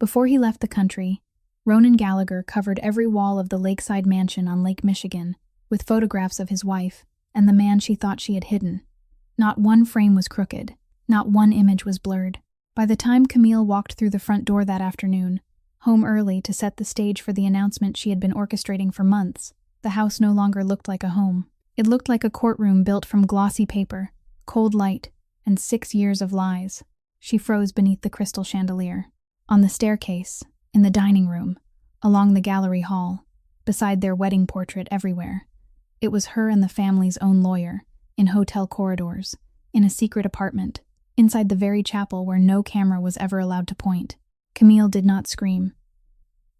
Before he left the country, Ronan Gallagher covered every wall of the lakeside mansion on Lake Michigan with photographs of his wife and the man she thought she had hidden. Not one frame was crooked, not one image was blurred. By the time Camille walked through the front door that afternoon, home early to set the stage for the announcement she had been orchestrating for months, the house no longer looked like a home. It looked like a courtroom built from glossy paper, cold light, and 6 years of lies. She froze beneath the crystal chandelier. On the staircase, in the dining room, along the gallery hall, beside their wedding portrait everywhere. It was her and the family's own lawyer, in hotel corridors, in a secret apartment, inside the very chapel where no camera was ever allowed to point. Camille did not scream.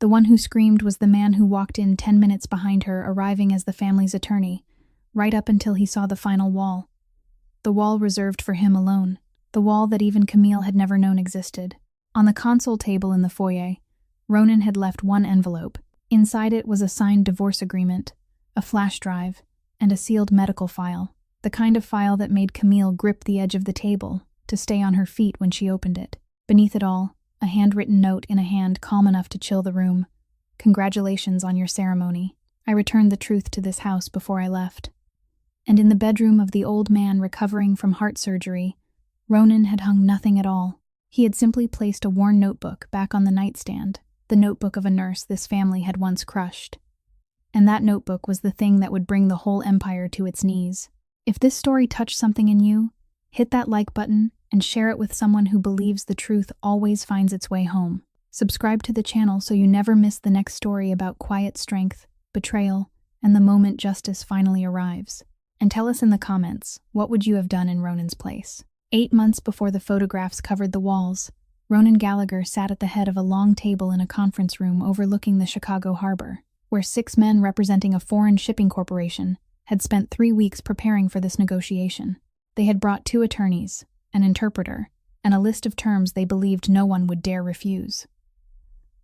The one who screamed was the man who walked in 10 minutes behind her, arriving as the family's attorney, right up until he saw the final wall. The wall reserved for him alone, the wall that even Camille had never known existed. On the console table in the foyer, Ronan had left one envelope. Inside it was a signed divorce agreement, a flash drive, and a sealed medical file, the kind of file that made Camille grip the edge of the table to stay on her feet when she opened it. Beneath it all, a handwritten note in a hand calm enough to chill the room. "Congratulations on your ceremony. I returned the truth to this house before I left." And in the bedroom of the old man recovering from heart surgery, Ronan had hung nothing at all. He had simply placed a worn notebook back on the nightstand, the notebook of a nurse this family had once crushed. And that notebook was the thing that would bring the whole empire to its knees. If this story touched something in you, hit that like button and share it with someone who believes the truth always finds its way home. Subscribe to the channel so you never miss the next story about quiet strength, betrayal, and the moment justice finally arrives. And tell us in the comments, what would you have done in Ronan's place? 8 months before the photographs covered the walls, Ronan Gallagher sat at the head of a long table in a conference room overlooking the Chicago harbor, where 6 men representing a foreign shipping corporation had spent 3 weeks preparing for this negotiation. They had brought 2 attorneys, an interpreter, and a list of terms they believed no one would dare refuse.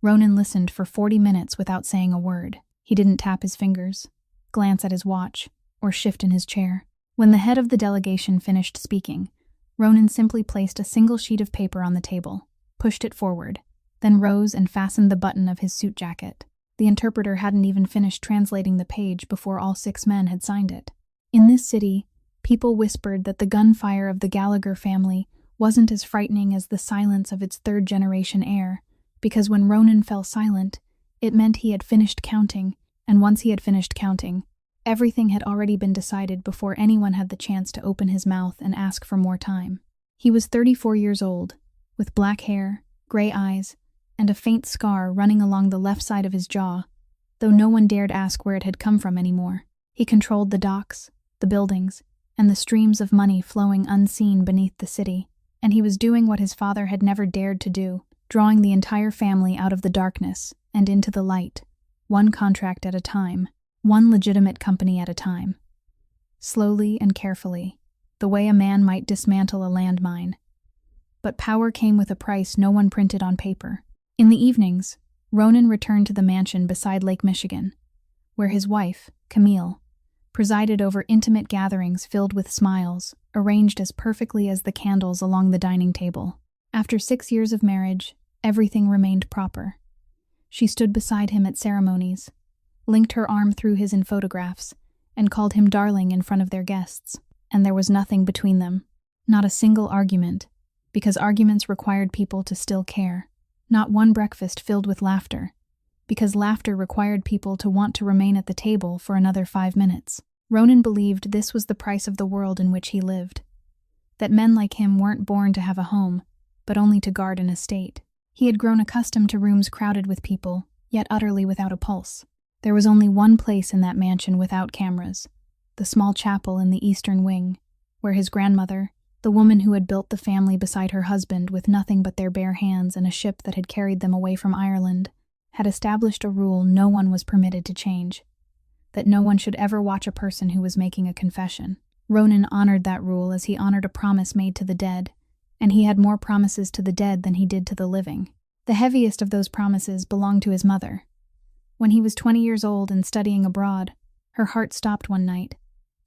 Ronan listened for 40 minutes without saying a word. He didn't tap his fingers, glance at his watch, or shift in his chair. When the head of the delegation finished speaking, Ronan simply placed a single sheet of paper on the table, pushed it forward, then rose and fastened the button of his suit jacket. The interpreter hadn't even finished translating the page before all 6 men had signed it. In this city, people whispered that the gunfire of the Gallagher family wasn't as frightening as the silence of its 3rd-generation heir, because when Ronan fell silent, it meant he had finished counting, and once he had finished counting, everything had already been decided before anyone had the chance to open his mouth and ask for more time. He was 34 years old, with black hair, gray eyes, and a faint scar running along the left side of his jaw, though no one dared ask where it had come from anymore. He controlled the docks, the buildings, and the streams of money flowing unseen beneath the city, and he was doing what his father had never dared to do, drawing the entire family out of the darkness and into the light, one contract at a time, one legitimate company at a time. Slowly and carefully, the way a man might dismantle a landmine. But power came with a price no one printed on paper. In the evenings, Ronan returned to the mansion beside Lake Michigan, where his wife, Camille, presided over intimate gatherings filled with smiles, arranged as perfectly as the candles along the dining table. After 6 years of marriage, everything remained proper. She stood beside him at ceremonies, linked her arm through his in photographs, and called him darling in front of their guests. And there was nothing between them. Not a single argument, because arguments required people to still care. Not one breakfast filled with laughter, because laughter required people to want to remain at the table for another 5 minutes. Ronan believed this was the price of the world in which he lived. That men like him weren't born to have a home, but only to guard an estate. He had grown accustomed to rooms crowded with people, yet utterly without a pulse. There was only one place in that mansion without cameras, the small chapel in the eastern wing, where his grandmother, the woman who had built the family beside her husband with nothing but their bare hands and a ship that had carried them away from Ireland, had established a rule no one was permitted to change, that no one should ever watch a person who was making a confession. Ronan honored that rule as he honored a promise made to the dead, and he had more promises to the dead than he did to the living. The heaviest of those promises belonged to his mother. When he was 20 years old and studying abroad, her heart stopped one night,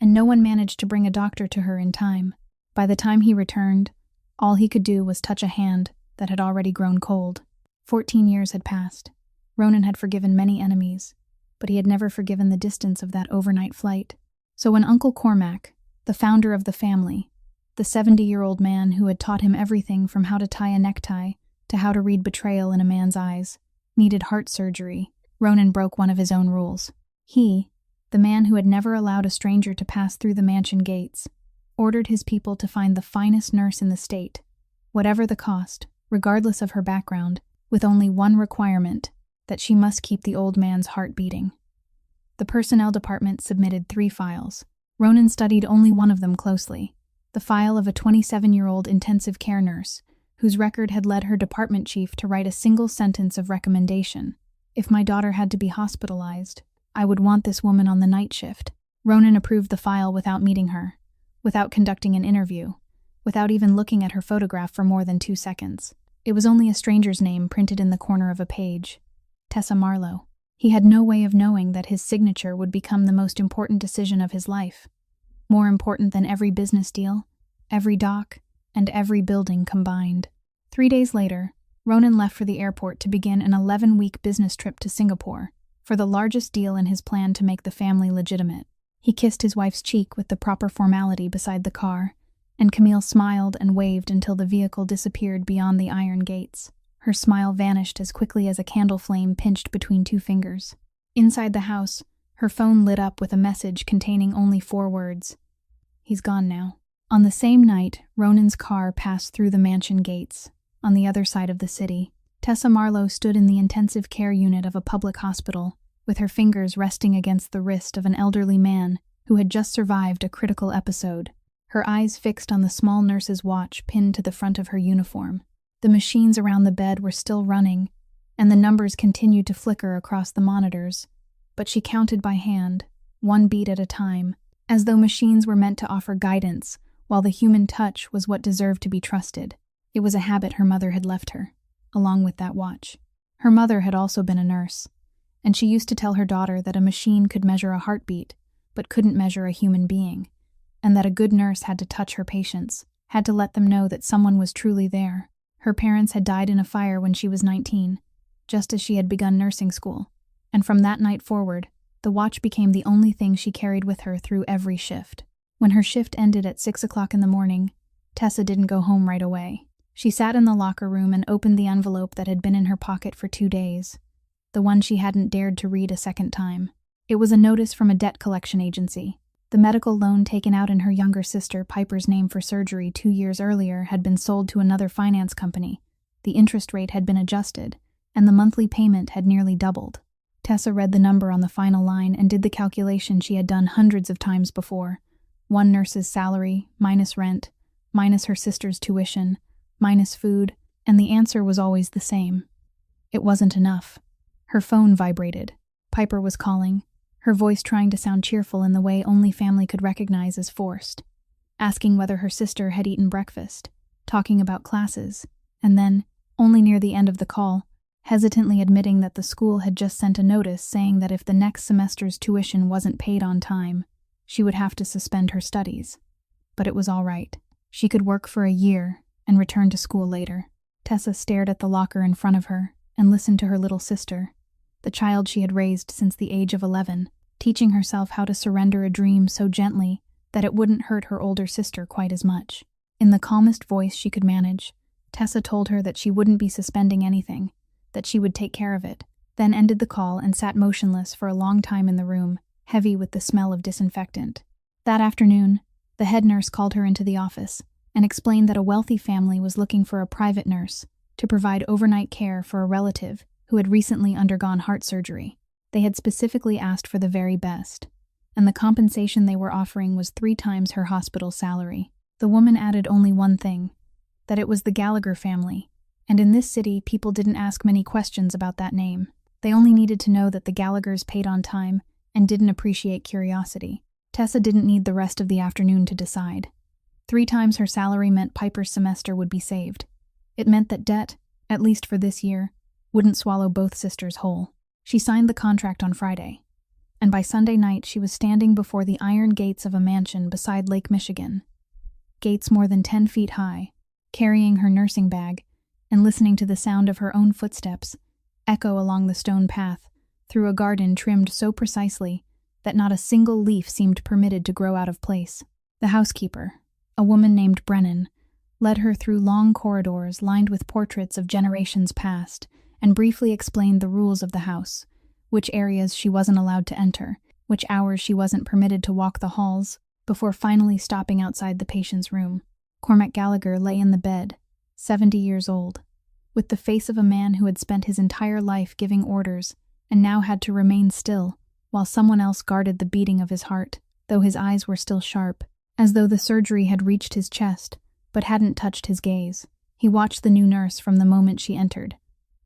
and no one managed to bring a doctor to her in time. By the time he returned, all he could do was touch a hand that had already grown cold. 14 years had passed. Ronan had forgiven many enemies, but he had never forgiven the distance of that overnight flight. So when Uncle Cormac, the founder of the family, the 70-year-old man who had taught him everything from how to tie a necktie to how to read betrayal in a man's eyes, needed heart surgery, Ronan broke one of his own rules. He, the man who had never allowed a stranger to pass through the mansion gates, ordered his people to find the finest nurse in the state, whatever the cost, regardless of her background, with only one requirement, that she must keep the old man's heart beating. The personnel department submitted 3 files. Ronan studied only one of them closely, the file of a 27-year-old intensive care nurse, whose record had led her department chief to write a single sentence of recommendation. If my daughter had to be hospitalized, I would want this woman on the night shift. Ronan approved the file without meeting her, without conducting an interview, without even looking at her photograph for more than 2 seconds. It was only a stranger's name printed in the corner of a page. Tessa Marlowe. He had no way of knowing that his signature would become the most important decision of his life. More important than every business deal, every dock, and every building combined. 3 days later, Ronan left for the airport to begin an 11-week business trip to Singapore, for the largest deal in his plan to make the family legitimate. He kissed his wife's cheek with the proper formality beside the car, and Camille smiled and waved until the vehicle disappeared beyond the iron gates. Her smile vanished as quickly as a candle flame pinched between 2 fingers. Inside the house, her phone lit up with a message containing only 4 words. He's gone now. On the same night, Ronan's car passed through the mansion gates. On the other side of the city, Tessa Marlowe stood in the intensive care unit of a public hospital, with her fingers resting against the wrist of an elderly man who had just survived a critical episode, her eyes fixed on the small nurse's watch pinned to the front of her uniform. The machines around the bed were still running, and the numbers continued to flicker across the monitors, but she counted by hand, 1 beat at a time, as though machines were meant to offer guidance, while the human touch was what deserved to be trusted. It was a habit her mother had left her, along with that watch. Her mother had also been a nurse, and she used to tell her daughter that a machine could measure a heartbeat, but couldn't measure a human being, and that a good nurse had to touch her patients, had to let them know that someone was truly there. Her parents had died in a fire when she was 19, just as she had begun nursing school, and from that night forward, the watch became the only thing she carried with her through every shift. When her shift ended at 6 o'clock in the morning, Tessa didn't go home right away. She sat in the locker room and opened the envelope that had been in her pocket for 2 days, the one she hadn't dared to read a second time. It was a notice from a debt collection agency. The medical loan taken out in her younger sister Piper's name for surgery 2 years earlier had been sold to another finance company. The interest rate had been adjusted, and the monthly payment had nearly doubled. Tessa read the number on the final line and did the calculation she had done hundreds of times before. 1 nurse's salary, minus rent, minus her sister's tuition, minus food, and the answer was always the same. It wasn't enough. Her phone vibrated. Piper was calling, her voice trying to sound cheerful in the way only family could recognize as forced, asking whether her sister had eaten breakfast, talking about classes, and then, only near the end of the call, hesitantly admitting that the school had just sent a notice saying that if the next semester's tuition wasn't paid on time, she would have to suspend her studies. But it was all right. She could work for a year and return to school later. Tessa stared at the locker in front of her and listened to her little sister, the child she had raised since the age of 11, teaching herself how to surrender a dream so gently that it wouldn't hurt her older sister quite as much. In the calmest voice she could manage, Tessa told her that she wouldn't be suspending anything, that she would take care of it, then ended the call and sat motionless for a long time in the room, heavy with the smell of disinfectant. That afternoon, the head nurse called her into the office and explained that a wealthy family was looking for a private nurse to provide overnight care for a relative who had recently undergone heart surgery. They had specifically asked for the very best, and the compensation they were offering was 3 times her hospital salary. The woman added only one thing, that it was the Gallagher family, and in this city people didn't ask many questions about that name. They only needed to know that the Gallaghers paid on time and didn't appreciate curiosity. Tessa didn't need the rest of the afternoon to decide. 3 times her salary meant Piper's semester would be saved. It meant that debt, at least for this year, wouldn't swallow both sisters whole. She signed the contract on Friday, and by Sunday night she was standing before the iron gates of a mansion beside Lake Michigan. Gates more than 10 feet high, carrying her nursing bag, and listening to the sound of her own footsteps echo along the stone path through a garden trimmed so precisely that not a single leaf seemed permitted to grow out of place. The housekeeper, a woman named Brennan, led her through long corridors lined with portraits of generations past and briefly explained the rules of the house, which areas she wasn't allowed to enter, which hours she wasn't permitted to walk the halls, before finally stopping outside the patient's room. Cormac Gallagher lay in the bed, 70 years old, with the face of a man who had spent his entire life giving orders and now had to remain still while someone else guarded the beating of his heart, though his eyes were still sharp, as though the surgery had reached his chest but hadn't touched his gaze. He watched the new nurse from the moment she entered,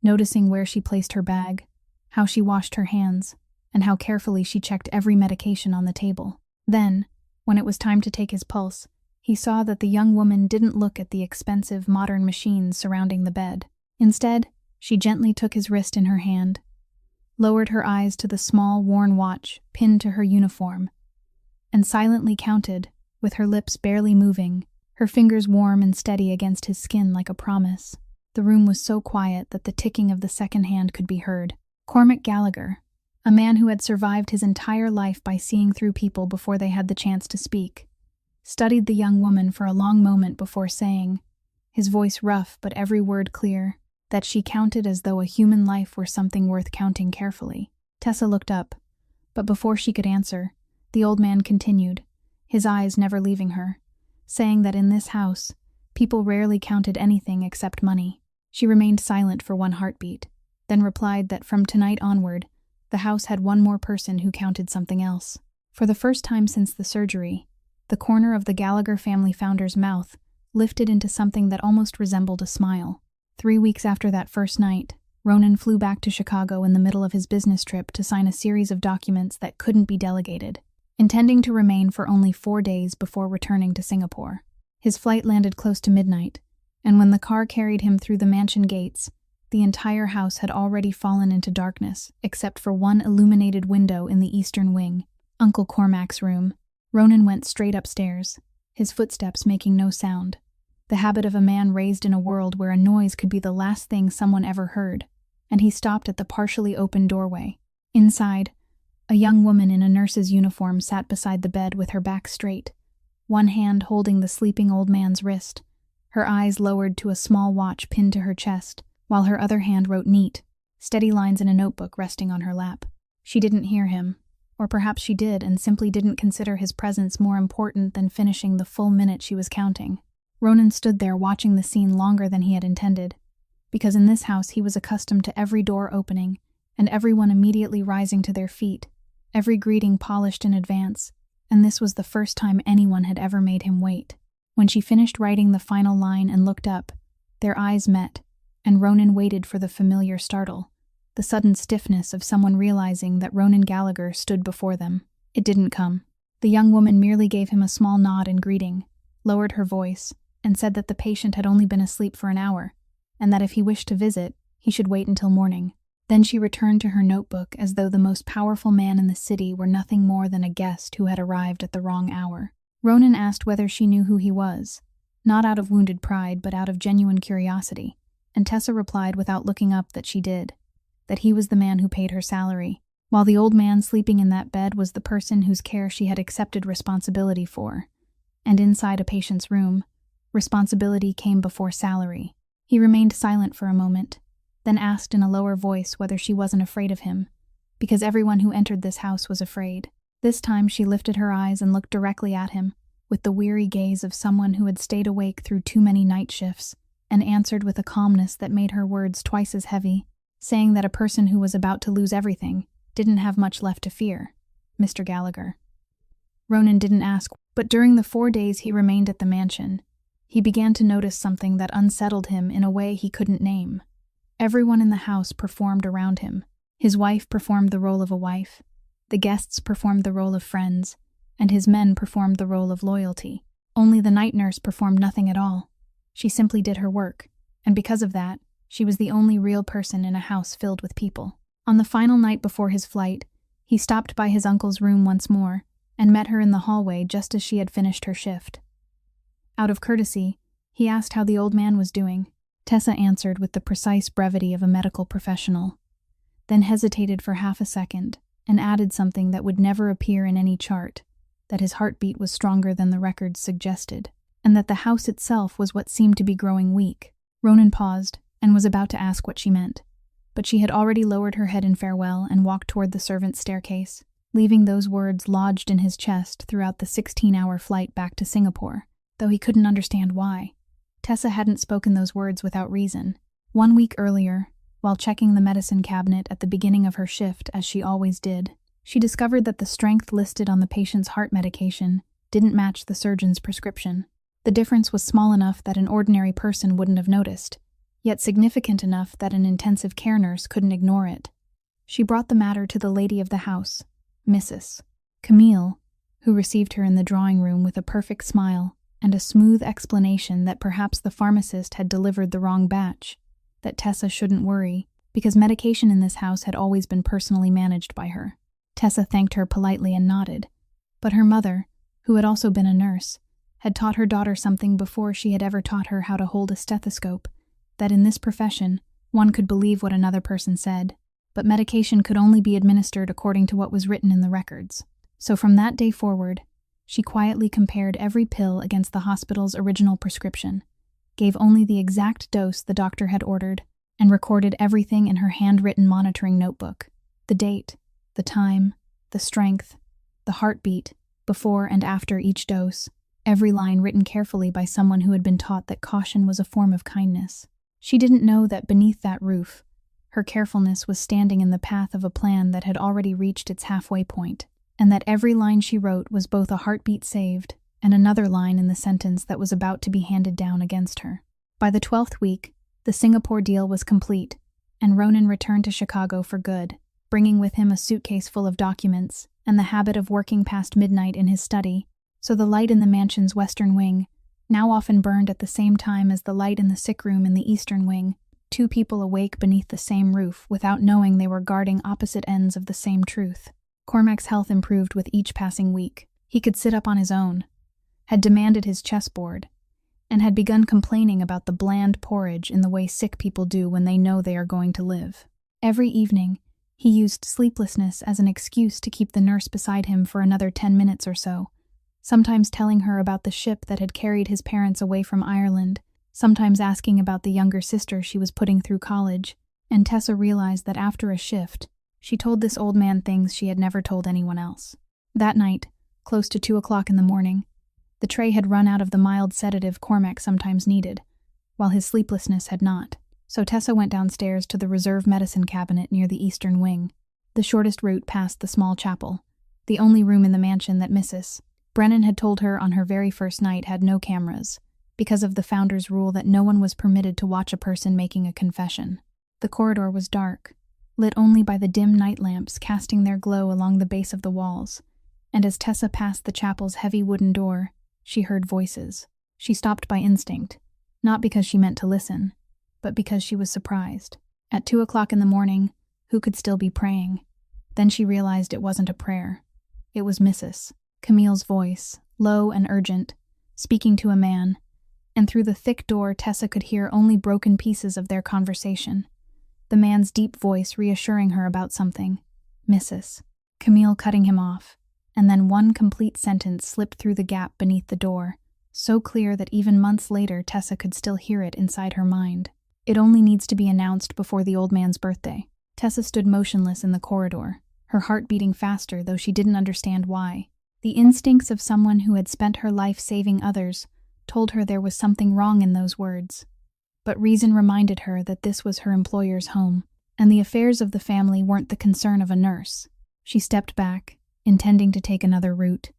noticing where she placed her bag, how she washed her hands, and how carefully she checked every medication on the table. Then, when it was time to take his pulse, he saw that the young woman didn't look at the expensive modern machines surrounding the bed. Instead, she gently took his wrist in her hand, lowered her eyes to the small, worn watch pinned to her uniform, and silently counted, with her lips barely moving, her fingers warm and steady against his skin like a promise. The room was so quiet that the ticking of the second hand could be heard. Cormac Gallagher, a man who had survived his entire life by seeing through people before they had the chance to speak, studied the young woman for a long moment before saying, his voice rough but every word clear, that she counted as though a human life were something worth counting carefully. Tessa looked up, but before she could answer, the old man continued, his eyes never leaving her, saying that in this house, people rarely counted anything except money. She remained silent for one heartbeat, then replied that from tonight onward, the house had one more person who counted something else. For the first time since the surgery, the corner of the Gallagher family founder's mouth lifted into something that almost resembled a smile. 3 weeks after that first night, Ronan flew back to Chicago in the middle of his business trip to sign a series of documents that couldn't be delegated, intending to remain for only 4 days before returning to Singapore. His flight landed close to midnight, and when the car carried him through the mansion gates, the entire house had already fallen into darkness, except for one illuminated window in the eastern wing, Uncle Cormac's room. Ronan went straight upstairs, his footsteps making no sound, the habit of a man raised in a world where a noise could be the last thing someone ever heard, and he stopped at the partially open doorway. Inside, a young woman in a nurse's uniform sat beside the bed with her back straight, one hand holding the sleeping old man's wrist, her eyes lowered to a small watch pinned to her chest, while her other hand wrote neat, steady lines in a notebook resting on her lap. She didn't hear him, or perhaps she did and simply didn't consider his presence more important than finishing the full minute she was counting. Ronan stood there watching the scene longer than he had intended, because in this house he was accustomed to every door opening and everyone immediately rising to their feet, every greeting polished in advance, and this was the first time anyone had ever made him wait. When she finished writing the final line and looked up, their eyes met, and Ronan waited for the familiar startle, the sudden stiffness of someone realizing that Ronan Gallagher stood before them. It didn't come. The young woman merely gave him a small nod in greeting, lowered her voice, and said that the patient had only been asleep for an hour, and that if he wished to visit, he should wait until morning. Then she returned to her notebook as though the most powerful man in the city were nothing more than a guest who had arrived at the wrong hour. Ronan asked whether she knew who he was, not out of wounded pride but out of genuine curiosity, and Tessa replied without looking up that she did, that he was the man who paid her salary, while the old man sleeping in that bed was the person whose care she had accepted responsibility for, and inside a patient's room, responsibility came before salary. He remained silent for a moment, then asked in a lower voice whether she wasn't afraid of him, because everyone who entered this house was afraid. This time she lifted her eyes and looked directly at him, with the weary gaze of someone who had stayed awake through too many night shifts, and answered with a calmness that made her words twice as heavy, saying that a person who was about to lose everything didn't have much left to fear. Mr. Gallagher. Ronan didn't ask, but during the 4 days he remained at the mansion, he began to notice something that unsettled him in a way he couldn't name. Everyone in the house performed around him. His wife performed the role of a wife, the guests performed the role of friends, and his men performed the role of loyalty. Only the night nurse performed nothing at all. She simply did her work, and because of that, she was the only real person in a house filled with people. On the final night before his flight, he stopped by his uncle's room once more and met her in the hallway just as she had finished her shift. Out of courtesy, he asked how the old man was doing, Tessa answered with the precise brevity of a medical professional, then hesitated for half a second and added something that would never appear in any chart, that his heartbeat was stronger than the records suggested, and that the house itself was what seemed to be growing weak. Ronan paused and was about to ask what she meant, but she had already lowered her head in farewell and walked toward the servants' staircase, leaving those words lodged in his chest throughout the 16-hour flight back to Singapore, though he couldn't understand why. Tessa hadn't spoken those words without reason. 1 week earlier, while checking the medicine cabinet at the beginning of her shift, as she always did, she discovered that the strength listed on the patient's heart medication didn't match the surgeon's prescription. The difference was small enough that an ordinary person wouldn't have noticed, yet significant enough that an intensive care nurse couldn't ignore it. She brought the matter to the lady of the house, Mrs. Camille, who received her in the drawing room with a perfect smile and a smooth explanation that perhaps the pharmacist had delivered the wrong batch, that Tessa shouldn't worry, because medication in this house had always been personally managed by her. Tessa thanked her politely and nodded, but her mother, who had also been a nurse, had taught her daughter something before she had ever taught her how to hold a stethoscope, that in this profession, one could believe what another person said, but medication could only be administered according to what was written in the records. So from that day forward, she quietly compared every pill against the hospital's original prescription, gave only the exact dose the doctor had ordered, and recorded everything in her handwritten monitoring notebook: the date, the time, the strength, the heartbeat, before and after each dose, every line written carefully by someone who had been taught that caution was a form of kindness. She didn't know that beneath that roof, her carefulness was standing in the path of a plan that had already reached its halfway point, and that every line she wrote was both a heartbeat saved and another line in the sentence that was about to be handed down against her. By the 12th week, the Singapore deal was complete, and Ronan returned to Chicago for good, bringing with him a suitcase full of documents and the habit of working past midnight in his study, so the light in the mansion's western wing now often burned at the same time as the light in the sick room in the eastern wing, 2 people awake beneath the same roof without knowing they were guarding opposite ends of the same truth. Cormac's health improved with each passing week. He could sit up on his own, had demanded his chessboard, and had begun complaining about the bland porridge in the way sick people do when they know they are going to live. Every evening, he used sleeplessness as an excuse to keep the nurse beside him for another 10 minutes or so, sometimes telling her about the ship that had carried his parents away from Ireland, sometimes asking about the younger sister she was putting through college, and Tessa realized that after a shift, she told this old man things she had never told anyone else. That night, close to 2 o'clock in the morning, the tray had run out of the mild sedative Cormac sometimes needed, while his sleeplessness had not. So Tessa went downstairs to the reserve medicine cabinet near the eastern wing, the shortest route past the small chapel, the only room in the mansion that Mrs. Brennan had told her on her very first night had no cameras, because of the founder's rule that no one was permitted to watch a person making a confession. The corridor was dark, lit only by the dim night lamps casting their glow along the base of the walls, and as Tessa passed the chapel's heavy wooden door, she heard voices. She stopped by instinct, not because she meant to listen, but because she was surprised. At 2 o'clock in the morning, who could still be praying? Then she realized it wasn't a prayer. It was Mrs. Camille's voice, low and urgent, speaking to a man, and through the thick door Tessa could hear only broken pieces of their conversation. The man's deep voice reassuring her about something, Mrs. Camille cutting him off, and then one complete sentence slipped through the gap beneath the door, so clear that even months later Tessa could still hear it inside her mind. It only needs to be announced before the old man's birthday. Tessa stood motionless in the corridor, her heart beating faster though she didn't understand why. The instincts of someone who had spent her life saving others told her there was something wrong in those words. But reason reminded her that this was her employer's home, and the affairs of the family weren't the concern of a nurse. She stepped back, intending to take another route,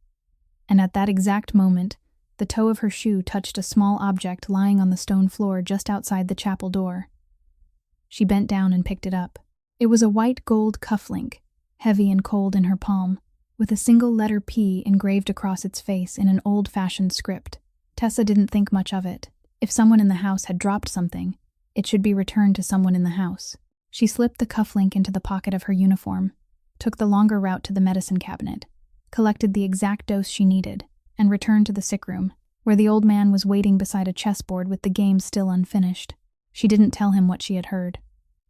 and at that exact moment, the toe of her shoe touched a small object lying on the stone floor just outside the chapel door. She bent down and picked it up. It was a white gold cufflink, heavy and cold in her palm, with a single letter P engraved across its face in an old-fashioned script. Tessa didn't think much of it. If someone in the house had dropped something, it should be returned to someone in the house. She slipped the cufflink into the pocket of her uniform, took the longer route to the medicine cabinet, collected the exact dose she needed, and returned to the sick room, where the old man was waiting beside a chessboard with the game still unfinished. She didn't tell him what she had heard,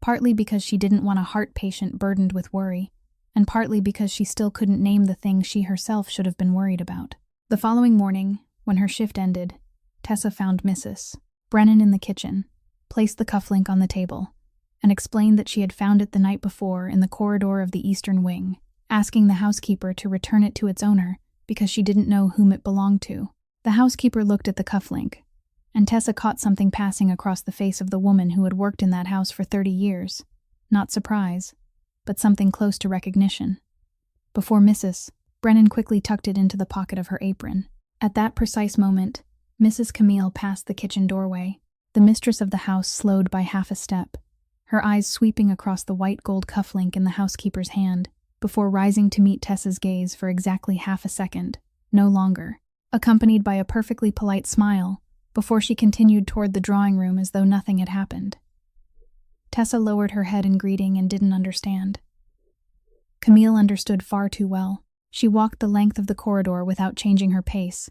partly because she didn't want a heart patient burdened with worry, and partly because she still couldn't name the thing she herself should have been worried about. The following morning, when her shift ended, Tessa found Mrs. Brennan in the kitchen, placed the cufflink on the table, and explained that she had found it the night before in the corridor of the eastern wing, asking the housekeeper to return it to its owner because she didn't know whom it belonged to. The housekeeper looked at the cufflink, and Tessa caught something passing across the face of the woman who had worked in that house for 30 years. Not surprise, but something close to recognition. Before Mrs. Brennan quickly tucked it into the pocket of her apron. At that precise moment, Mrs. Camille passed the kitchen doorway. The mistress of the house slowed by half a step, her eyes sweeping across the white gold cufflink in the housekeeper's hand, before rising to meet Tessa's gaze for exactly half a second, no longer, accompanied by a perfectly polite smile, before she continued toward the drawing room as though nothing had happened. Tessa lowered her head in greeting and didn't understand. Camille understood far too well. She walked the length of the corridor without changing her pace,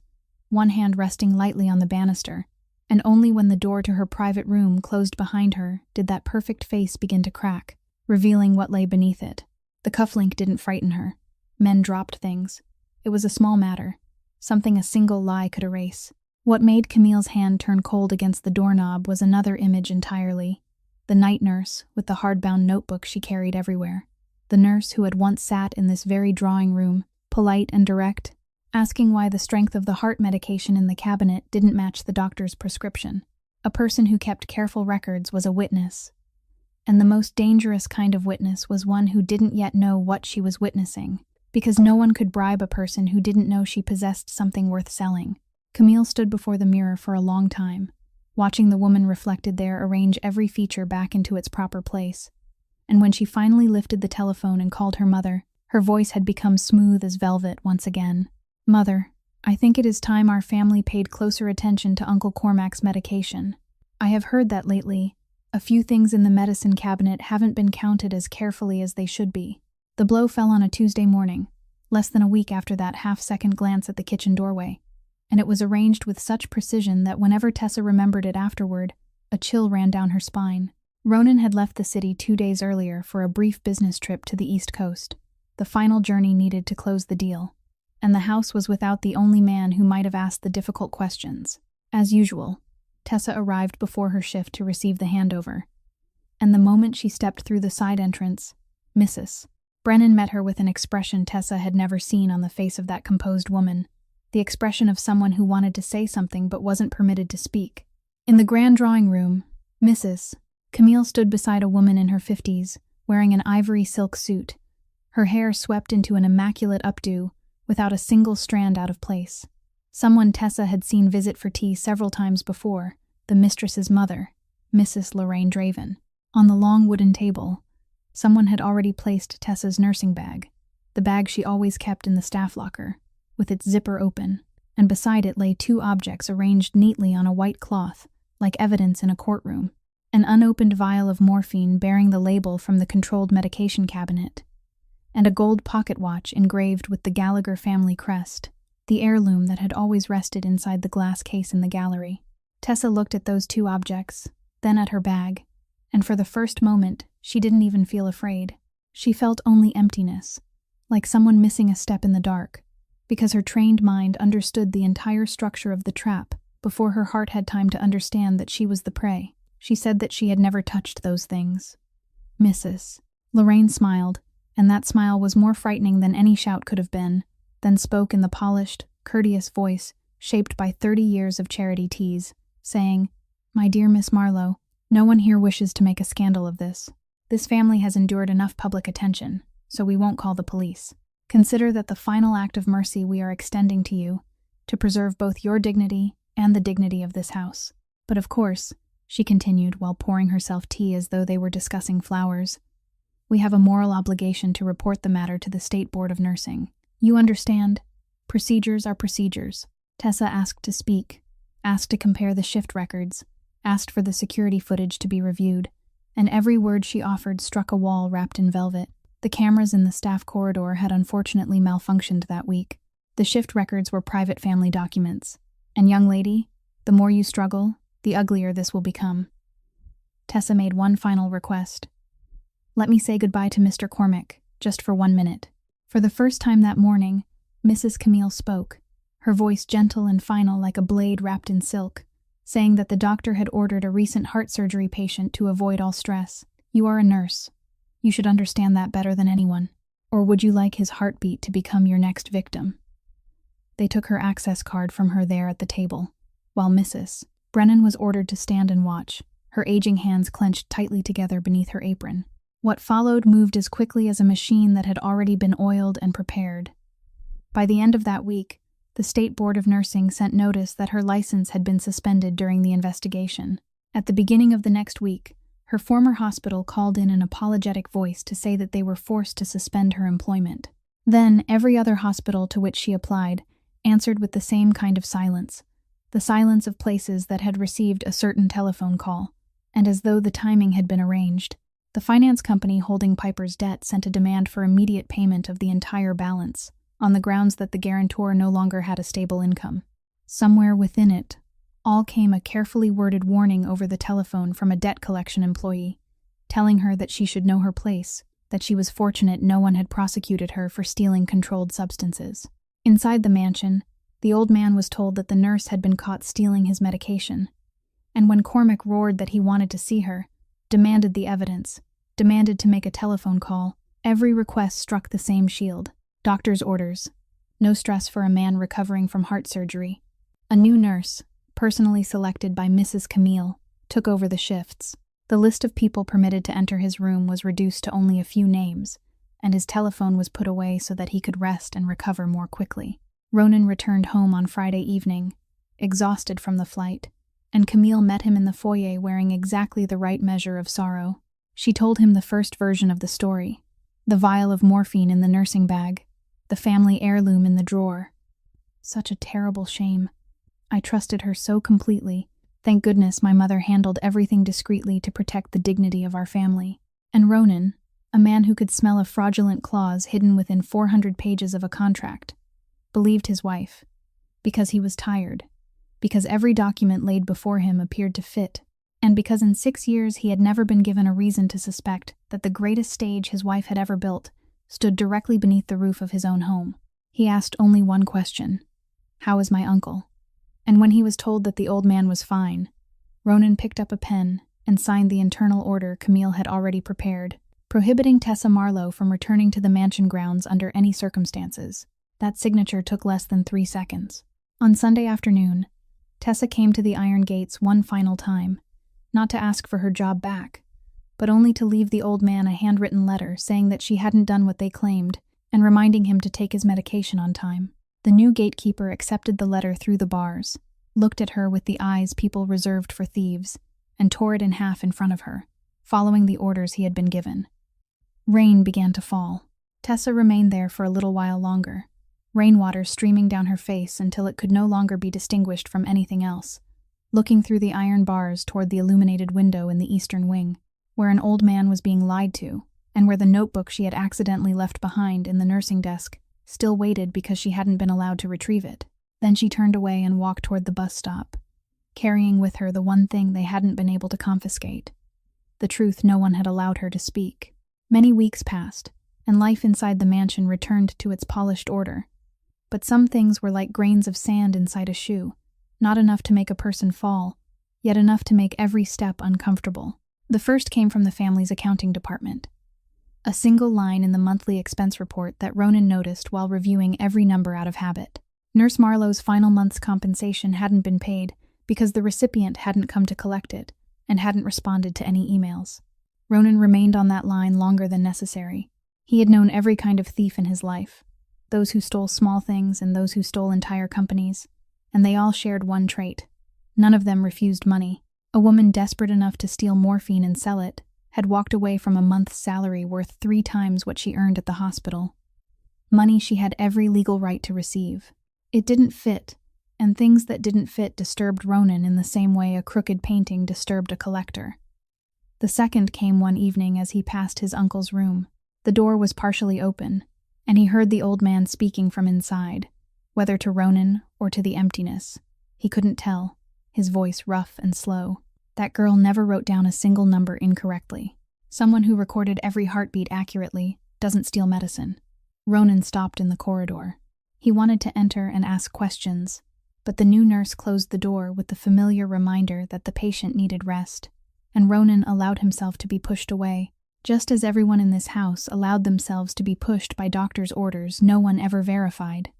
one hand resting lightly on the banister, and only when the door to her private room closed behind her did that perfect face begin to crack, revealing what lay beneath it. The cufflink didn't frighten her. Men dropped things. It was a small matter, something a single lie could erase. What made Camille's hand turn cold against the doorknob was another image entirely. The night nurse with the hardbound notebook she carried everywhere. The nurse who had once sat in this very drawing room, polite and direct, asking why the strength of the heart medication in the cabinet didn't match the doctor's prescription. A person who kept careful records was a witness. And the most dangerous kind of witness was one who didn't yet know what she was witnessing, because no one could bribe a person who didn't know she possessed something worth selling. Camille stood before the mirror for a long time, watching the woman reflected there arrange every feature back into its proper place. And when she finally lifted the telephone and called her mother, her voice had become smooth as velvet once again. "Mother, I think it is time our family paid closer attention to Uncle Cormac's medication. I have heard that lately, a few things in the medicine cabinet haven't been counted as carefully as they should be." The blow fell on a Tuesday morning, less than a week after that half-second glance at the kitchen doorway, and it was arranged with such precision that whenever Tessa remembered it afterward, a chill ran down her spine. Ronan had left the city 2 days earlier for a brief business trip to the East Coast, the final journey needed to close the deal, and the house was without the only man who might have asked the difficult questions. As usual, Tessa arrived before her shift to receive the handover, and the moment she stepped through the side entrance, Mrs. Brennan met her with an expression Tessa had never seen on the face of that composed woman, the expression of someone who wanted to say something but wasn't permitted to speak. In the grand drawing room, Mrs. Camille stood beside a woman in her 50s, wearing an ivory silk suit, her hair swept into an immaculate updo, without a single strand out of place. Someone Tessa had seen visit for tea several times before, the mistress's mother, Mrs. Lorraine Draven. On the long wooden table, someone had already placed Tessa's nursing bag, the bag she always kept in the staff locker, with its zipper open, and beside it lay 2 objects arranged neatly on a white cloth, like evidence in a courtroom. An unopened vial of morphine bearing the label from the controlled medication cabinet, and a gold pocket watch engraved with the Gallagher family crest, the heirloom that had always rested inside the glass case in the gallery. Tessa looked at those 2 objects, then at her bag, and for the first moment, she didn't even feel afraid. She felt only emptiness, like someone missing a step in the dark, because her trained mind understood the entire structure of the trap before her heart had time to understand that she was the prey. She said that she had never touched those things. Mrs. Lorraine smiled, and that smile was more frightening than any shout could have been, then spoke in the polished, courteous voice shaped by 30 years of charity teas, saying, "My dear Miss Marlowe, no one here wishes to make a scandal of this. This family has endured enough public attention, so we won't call the police. Consider that the final act of mercy we are extending to you, to preserve both your dignity and the dignity of this house. But of course," she continued while pouring herself tea as though they were discussing flowers, "we have a moral obligation to report the matter to the State Board of Nursing. You understand? Procedures are procedures." Tessa asked to speak, asked to compare the shift records, asked for the security footage to be reviewed, and every word she offered struck a wall wrapped in velvet. The cameras in the staff corridor had unfortunately malfunctioned that week. The shift records were private family documents. And young lady, the more you struggle, the uglier this will become. Tessa made one final request. "Let me say goodbye to Mr. Cormack, just for 1 minute." For the first time that morning, Mrs. Camille spoke, her voice gentle and final like a blade wrapped in silk, saying that the doctor had ordered a recent heart surgery patient to avoid all stress. "You are a nurse. You should understand that better than anyone. Or would you like his heartbeat to become your next victim?" They took her access card from her there at the table, while Mrs. Brennan was ordered to stand and watch, her aging hands clenched tightly together beneath her apron. What followed moved as quickly as a machine that had already been oiled and prepared. By the end of that week, the State Board of Nursing sent notice that her license had been suspended during the investigation. At the beginning of the next week, her former hospital called in an apologetic voice to say that they were forced to suspend her employment. Then, every other hospital to which she applied answered with the same kind of silence, the silence of places that had received a certain telephone call, and as though the timing had been arranged. The finance company holding Piper's debt sent a demand for immediate payment of the entire balance, on the grounds that the guarantor no longer had a stable income. Somewhere within it all came a carefully worded warning over the telephone from a debt collection employee, telling her that she should know her place, that she was fortunate no one had prosecuted her for stealing controlled substances. Inside the mansion, the old man was told that the nurse had been caught stealing his medication, and when Cormack roared that he wanted to see her, demanded the evidence, demanded to make a telephone call, every request struck the same shield. Doctor's orders. No stress for a man recovering from heart surgery. A new nurse, personally selected by Mrs. Camille, took over the shifts. The list of people permitted to enter his room was reduced to only a few names, and his telephone was put away so that he could rest and recover more quickly. Ronan returned home on Friday evening, exhausted from the flight, and Camille met him in the foyer wearing exactly the right measure of sorrow. She told him the first version of the story, the vial of morphine in the nursing bag, the family heirloom in the drawer. Such a terrible shame. I trusted her so completely. Thank goodness my mother handled everything discreetly to protect the dignity of our family. And Ronan, a man who could smell a fraudulent clause hidden within 400 pages of a contract, believed his wife, because he was tired, because every document laid before him appeared to fit, and because in 6 years he had never been given a reason to suspect that the greatest stage his wife had ever built stood directly beneath the roof of his own home. He asked only one question: "How is my uncle?" And when he was told that the old man was fine, Ronan picked up a pen and signed the internal order Camille had already prepared, prohibiting Tessa Marlowe from returning to the mansion grounds under any circumstances. That signature took less than 3 seconds. On Sunday afternoon, Tessa came to the iron gates one final time, not to ask for her job back, but only to leave the old man a handwritten letter saying that she hadn't done what they claimed and reminding him to take his medication on time. The new gatekeeper accepted the letter through the bars, looked at her with the eyes people reserved for thieves, and tore it in half in front of her, following the orders he had been given. Rain began to fall. Tessa remained there for a little while longer, rainwater streaming down her face until it could no longer be distinguished from anything else, looking through the iron bars toward the illuminated window in the eastern wing, where an old man was being lied to, and where the notebook she had accidentally left behind in the nursing desk still waited because she hadn't been allowed to retrieve it. Then she turned away and walked toward the bus stop, carrying with her the one thing they hadn't been able to confiscate, the truth no one had allowed her to speak. Many weeks passed, and life inside the mansion returned to its polished order. But some things were like grains of sand inside a shoe, not enough to make a person fall, yet enough to make every step uncomfortable. The first came from the family's accounting department. A single line in the monthly expense report that Ronan noticed while reviewing every number out of habit. Nurse Marlowe's final month's compensation hadn't been paid because the recipient hadn't come to collect it and hadn't responded to any emails. Ronan remained on that line longer than necessary. He had known every kind of thief in his life, those who stole small things and those who stole entire companies, and they all shared one trait. None of them refused money. A woman desperate enough to steal morphine and sell it had walked away from a month's salary worth 3 times what she earned at the hospital. Money she had every legal right to receive. It didn't fit, and things that didn't fit disturbed Ronan in the same way a crooked painting disturbed a collector. The second came one evening as he passed his uncle's room. The door was partially open, and he heard the old man speaking from inside, whether to Ronan or to the emptiness. He couldn't tell, his voice rough and slow. That girl never wrote down a single number incorrectly. Someone who recorded every heartbeat accurately doesn't steal medicine. Ronan stopped in the corridor. He wanted to enter and ask questions, but the new nurse closed the door with the familiar reminder that the patient needed rest, and Ronan allowed himself to be pushed away. Just as everyone in this house allowed themselves to be pushed by doctor's orders no one ever verified.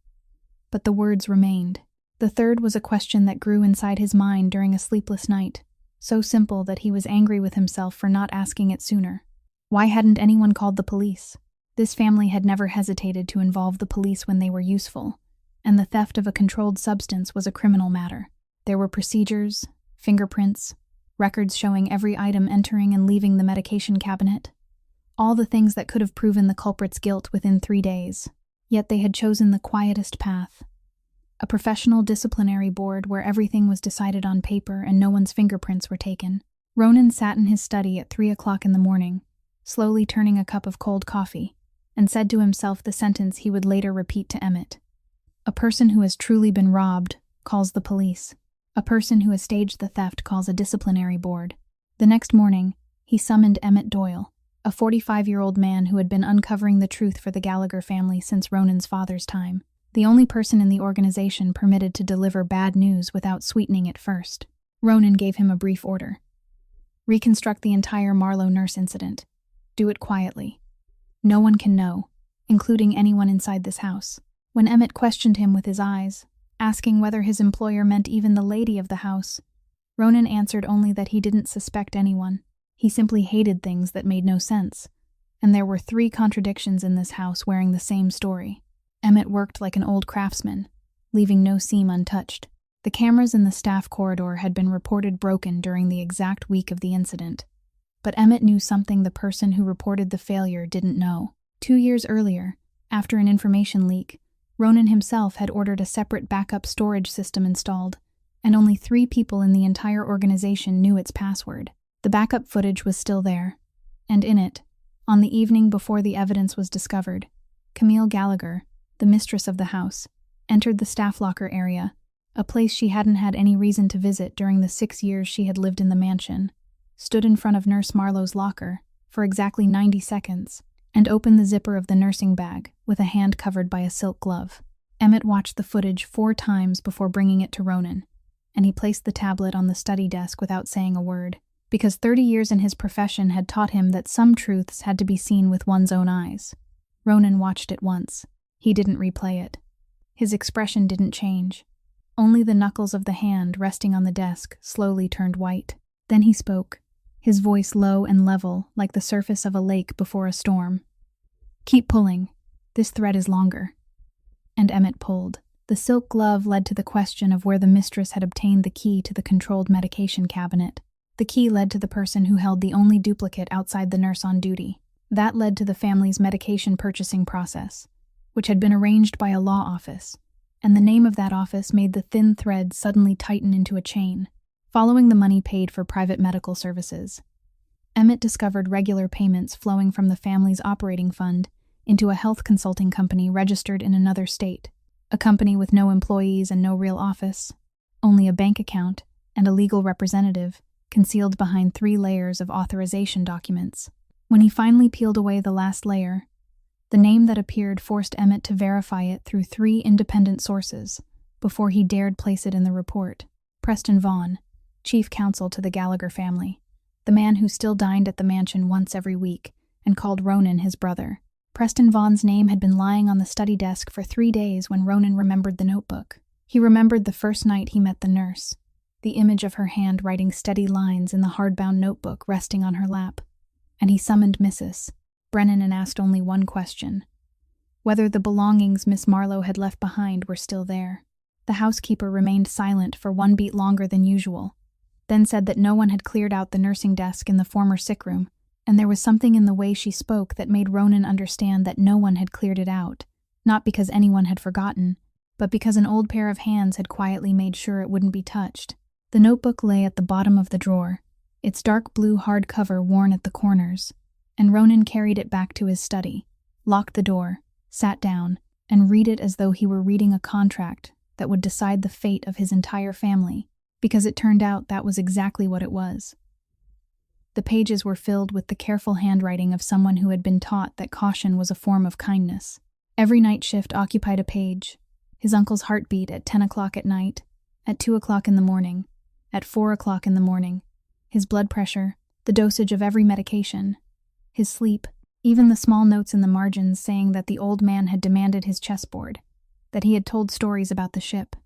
But the words remained. The third was a question that grew inside his mind during a sleepless night, so simple that he was angry with himself for not asking it sooner. Why hadn't anyone called the police? This family had never hesitated to involve the police when they were useful, and the theft of a controlled substance was a criminal matter. There were procedures, fingerprints, records showing every item entering and leaving the medication cabinet. All the things that could have proven the culprit's guilt within 3 days. Yet they had chosen the quietest path. A professional disciplinary board where everything was decided on paper and no one's fingerprints were taken. Ronan sat in his study at 3 o'clock in the morning, slowly turning a cup of cold coffee, and said to himself the sentence he would later repeat to Emmett. A person who has truly been robbed calls the police. A person who has staged the theft calls a disciplinary board. The next morning, he summoned Emmett Doyle, a 45-year-old man who had been uncovering the truth for the Gallagher family since Ronan's father's time, the only person in the organization permitted to deliver bad news without sweetening it first. Ronan gave him a brief order. Reconstruct the entire Marlowe nurse incident. Do it quietly. No one can know, including anyone inside this house. When Emmett questioned him with his eyes, asking whether his employer meant even the lady of the house, Ronan answered only that he didn't suspect anyone. He simply hated things that made no sense, and there were 3 contradictions in this house wearing the same story. Emmett worked like an old craftsman, leaving no seam untouched. The cameras in the staff corridor had been reported broken during the exact week of the incident. But Emmett knew something the person who reported the failure didn't know. 2 years earlier, after an information leak, Ronan himself had ordered a separate backup storage system installed, and only 3 people in the entire organization knew its password. The backup footage was still there, and in it, on the evening before the evidence was discovered, Camille Gallagher, the mistress of the house, entered the staff locker area, a place she hadn't had any reason to visit during the 6 years she had lived in the mansion, stood in front of Nurse Marlowe's locker for exactly 90 seconds, and opened the zipper of the nursing bag with a hand covered by a silk glove. Emmett watched the footage 4 times before bringing it to Ronan, and he placed the tablet on the study desk without saying a word, because 30 years in his profession had taught him that some truths had to be seen with one's own eyes. Ronan watched it once. He didn't replay it. His expression didn't change. Only the knuckles of the hand resting on the desk slowly turned white. Then he spoke, his voice low and level like the surface of a lake before a storm. "Keep pulling. This thread is longer." And Emmett pulled. The silk glove led to the question of where the mistress had obtained the key to the controlled medication cabinet. The key led to the person who held the only duplicate outside the nurse on duty. That led to the family's medication purchasing process, which had been arranged by a law office, and the name of that office made the thin thread suddenly tighten into a chain. Following the money paid for private medical services, Emmett discovered regular payments flowing from the family's operating fund into a health consulting company registered in another state, a company with no employees and no real office, only a bank account and a legal representative concealed behind 3 layers of authorization documents. When he finally peeled away the last layer, the name that appeared forced Emmett to verify it through 3 independent sources before he dared place it in the report. Preston Vaughn, chief counsel to the Gallagher family, the man who still dined at the mansion once every week and called Ronan his brother. Preston Vaughn's name had been lying on the study desk for 3 days when Ronan remembered the notebook. He remembered the first night he met the nurse, the image of her hand writing steady lines in the hardbound notebook resting on her lap, and he summoned Mrs. Brennan and asked only one question: whether the belongings Miss Marlowe had left behind were still there. The housekeeper remained silent for 1 beat longer than usual, then said that no one had cleared out the nursing desk in the former sick room, and there was something in the way she spoke that made Ronan understand that no one had cleared it out, not because anyone had forgotten, but because an old pair of hands had quietly made sure it wouldn't be touched. The notebook lay at the bottom of the drawer, its dark blue hardcover worn at the corners, and Ronan carried it back to his study, locked the door, sat down, and read it as though he were reading a contract that would decide the fate of his entire family. because it turned out that was exactly what it was. The pages were filled with the careful handwriting of someone who had been taught that caution was a form of kindness. Every night shift occupied a page. His uncle's heartbeat at 10 o'clock at night, at 2 o'clock in the morning, at 4 o'clock in the morning, his blood pressure, the dosage of every medication, his sleep, even the small notes in the margins saying that the old man had demanded his chessboard, that he had told stories about the ship,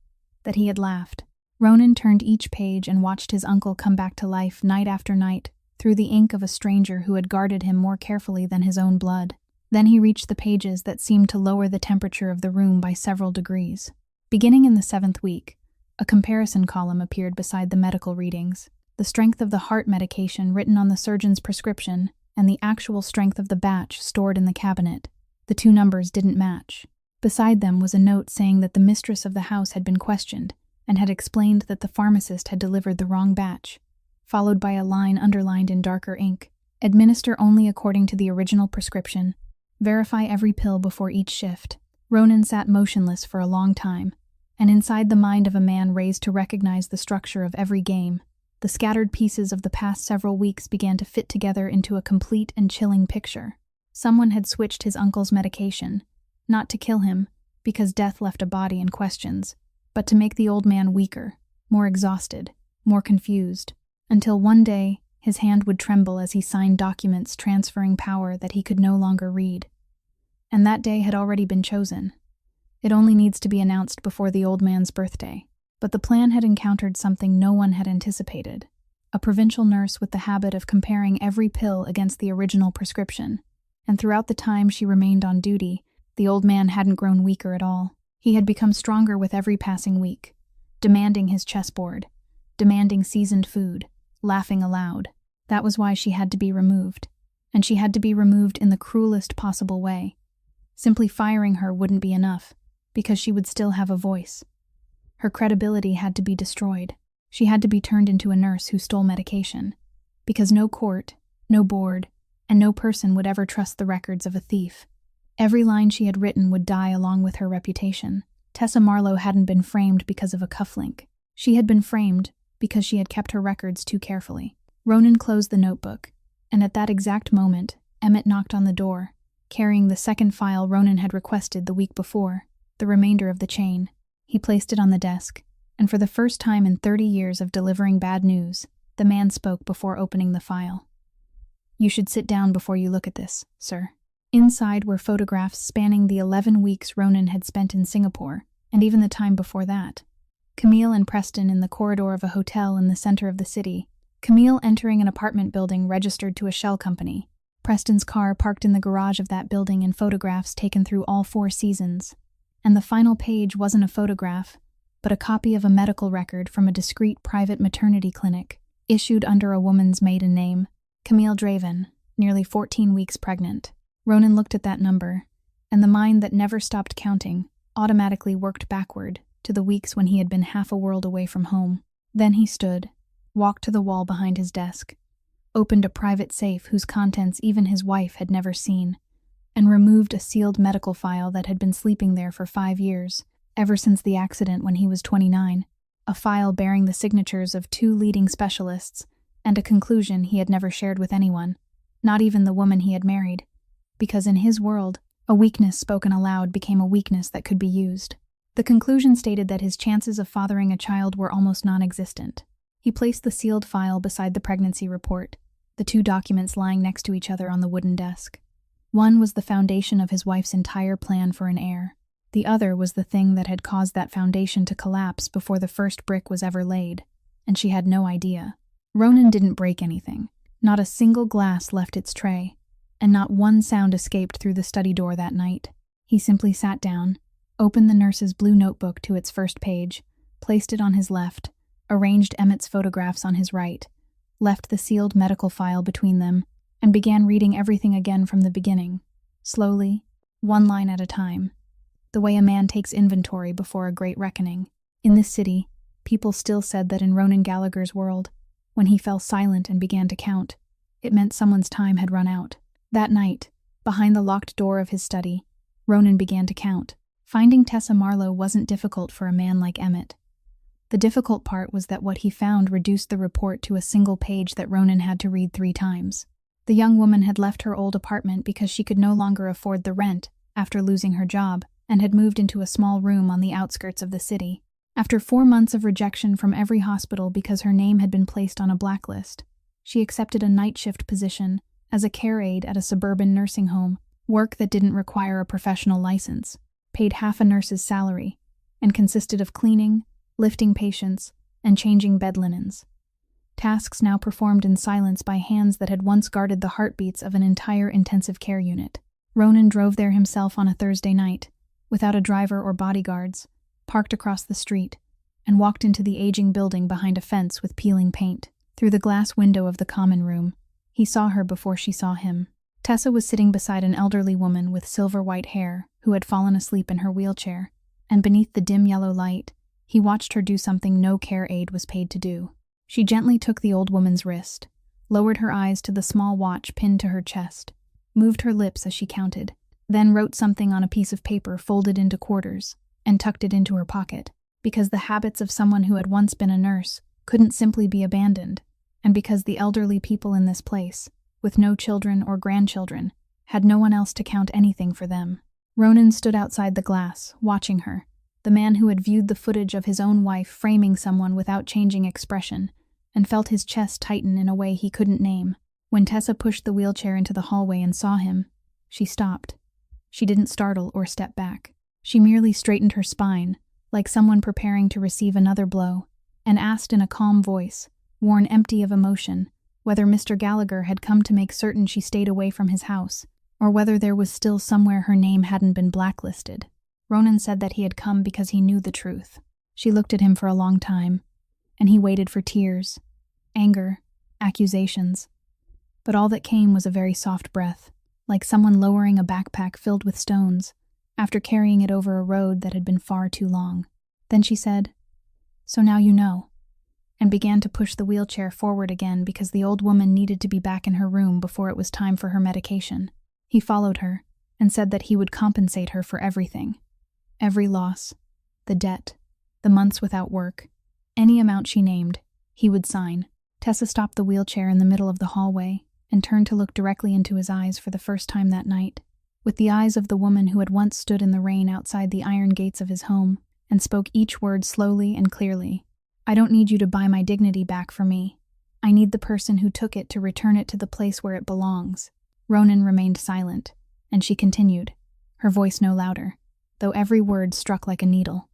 that he had laughed. Ronan turned each page and watched his uncle come back to life night after night through the ink of a stranger who had guarded him more carefully than his own blood. Then he reached the pages that seemed to lower the temperature of the room by several degrees. Beginning in the 7th week, a comparison column appeared beside the medical readings. The strength of the heart medication written on the surgeon's prescription and the actual strength of the batch stored in the cabinet. The two numbers didn't match. Beside them was a note saying that the mistress of the house had been questioned and had explained that the pharmacist had delivered the wrong batch, followed by a line underlined in darker ink. Administer only according to the original prescription. Verify every pill before each shift. Ronan sat motionless for a long time, and inside the mind of a man raised to recognize the structure of every game, the scattered pieces of the past several weeks began to fit together into a complete and chilling picture. Someone had switched his uncle's medication, not to kill him, because death left a body in questions, but to make the old man weaker, more exhausted, more confused, until one day his hand would tremble as he signed documents transferring power that he could no longer read. And that day had already been chosen. It only needs to be announced before the old man's birthday. But the plan had encountered something no one had anticipated. A provincial nurse with the habit of comparing every pill against the original prescription. And throughout the time she remained on duty, the old man hadn't grown weaker at all. He had become stronger with every passing week, demanding his chessboard, demanding seasoned food, laughing aloud. That was why she had to be removed. And she had to be removed in the cruelest possible way. Simply firing her wouldn't be enough, because she would still have a voice. Her credibility had to be destroyed. She had to be turned into a nurse who stole medication, because no court, no board, and no person would ever trust the records of a thief. Every line she had written would die along with her reputation. Tessa Marlowe hadn't been framed because of a cufflink. She had been framed because she had kept her records too carefully. Ronan closed the notebook, and at that exact moment, Emmett knocked on the door, carrying the second file Ronan had requested the week before, the remainder of the chain. He placed it on the desk, and for the first time in 30 years of delivering bad news, the man spoke before opening the file. "You should sit down before you look at this, sir." Inside were photographs spanning the 11 weeks Ronan had spent in Singapore, and even the time before that. Camille and Preston in the corridor of a hotel in the center of the city. Camille entering an apartment building registered to a shell company. Preston's car parked in the garage of that building in photographs taken through all 4 seasons. And the final page wasn't a photograph, but a copy of a medical record from a discreet private maternity clinic, issued under a woman's maiden name, Camille Draven, nearly 14 weeks pregnant. Ronan looked at that number, and the mind that never stopped counting automatically worked backward to the weeks when he had been half a world away from home. Then he stood, walked to the wall behind his desk, opened a private safe whose contents even his wife had never seen, and removed a sealed medical file that had been sleeping there for 5 years, ever since the accident when he was 29, a file bearing the signatures of 2 leading specialists, and a conclusion he had never shared with anyone, not even the woman he had married, because in his world, a weakness spoken aloud became a weakness that could be used. The conclusion stated that his chances of fathering a child were almost non-existent. He placed the sealed file beside the pregnancy report, the 2 documents lying next to each other on the wooden desk. One was the foundation of his wife's entire plan for an heir. The other was the thing that had caused that foundation to collapse before the first brick was ever laid, and she had no idea. Ronan didn't break anything. Not a single glass left its tray, and not one sound escaped through the study door that night. He simply sat down, opened the nurse's blue notebook to its first page, placed it on his left, arranged Emmett's photographs on his right, left the sealed medical file between them, and began reading everything again from the beginning, slowly, 1 line at a time, the way a man takes inventory before a great reckoning. In this city, people still said that in Ronan Gallagher's world, when he fell silent and began to count, it meant someone's time had run out. That night, behind the locked door of his study, Ronan began to count. Finding Tessa Marlowe wasn't difficult for a man like Emmett. The difficult part was that what he found reduced the report to a single page that Ronan had to read 3 times. The young woman had left her old apartment because she could no longer afford the rent after losing her job, and had moved into a small room on the outskirts of the city. After 4 months of rejection from every hospital because her name had been placed on a blacklist, she accepted a night shift position as a care aide at a suburban nursing home, work that didn't require a professional license, paid half a nurse's salary, and consisted of cleaning, lifting patients, and changing bed linens. Tasks now performed in silence by hands that had once guarded the heartbeats of an entire intensive care unit. Ronan drove there himself on a Thursday night, without a driver or bodyguards, parked across the street, and walked into the aging building behind a fence with peeling paint. Through the glass window of the common room, he saw her before she saw him. Tessa was sitting beside an elderly woman with silver-white hair who had fallen asleep in her wheelchair, and beneath the dim yellow light, he watched her do something no care aide was paid to do. She gently took the old woman's wrist, lowered her eyes to the small watch pinned to her chest, moved her lips as she counted, then wrote something on a piece of paper folded into quarters, and tucked it into her pocket, because the habits of someone who had once been a nurse couldn't simply be abandoned, and because the elderly people in this place, with no children or grandchildren, had no one else to count anything for them. Ronan stood outside the glass, watching her, the man who had viewed the footage of his own wife framing someone without changing expression, and felt his chest tighten in a way he couldn't name. When Tessa pushed the wheelchair into the hallway and saw him, she stopped. She didn't startle or step back. She merely straightened her spine, like someone preparing to receive another blow, and asked in a calm voice, worn empty of emotion, whether Mr. Gallagher had come to make certain she stayed away from his house, or whether there was still somewhere her name hadn't been blacklisted. Ronan said that he had come because he knew the truth. She looked at him for a long time, and he waited for tears, anger, accusations. But all that came was a very soft breath, like someone lowering a backpack filled with stones, after carrying it over a road that had been far too long. Then she said, "So now you know," and began to push the wheelchair forward again because the old woman needed to be back in her room before it was time for her medication. He followed her and said that he would compensate her for everything. Every loss, the debt, the months without work, any amount she named, he would sign. Tessa stopped the wheelchair in the middle of the hallway and turned to look directly into his eyes for the first time that night, with the eyes of the woman who had once stood in the rain outside the iron gates of his home and spoke each word slowly and clearly. "I don't need you to buy my dignity back for me. I need the person who took it to return it to the place where it belongs." Ronan remained silent, and she continued, her voice no louder, though every word struck like a needle.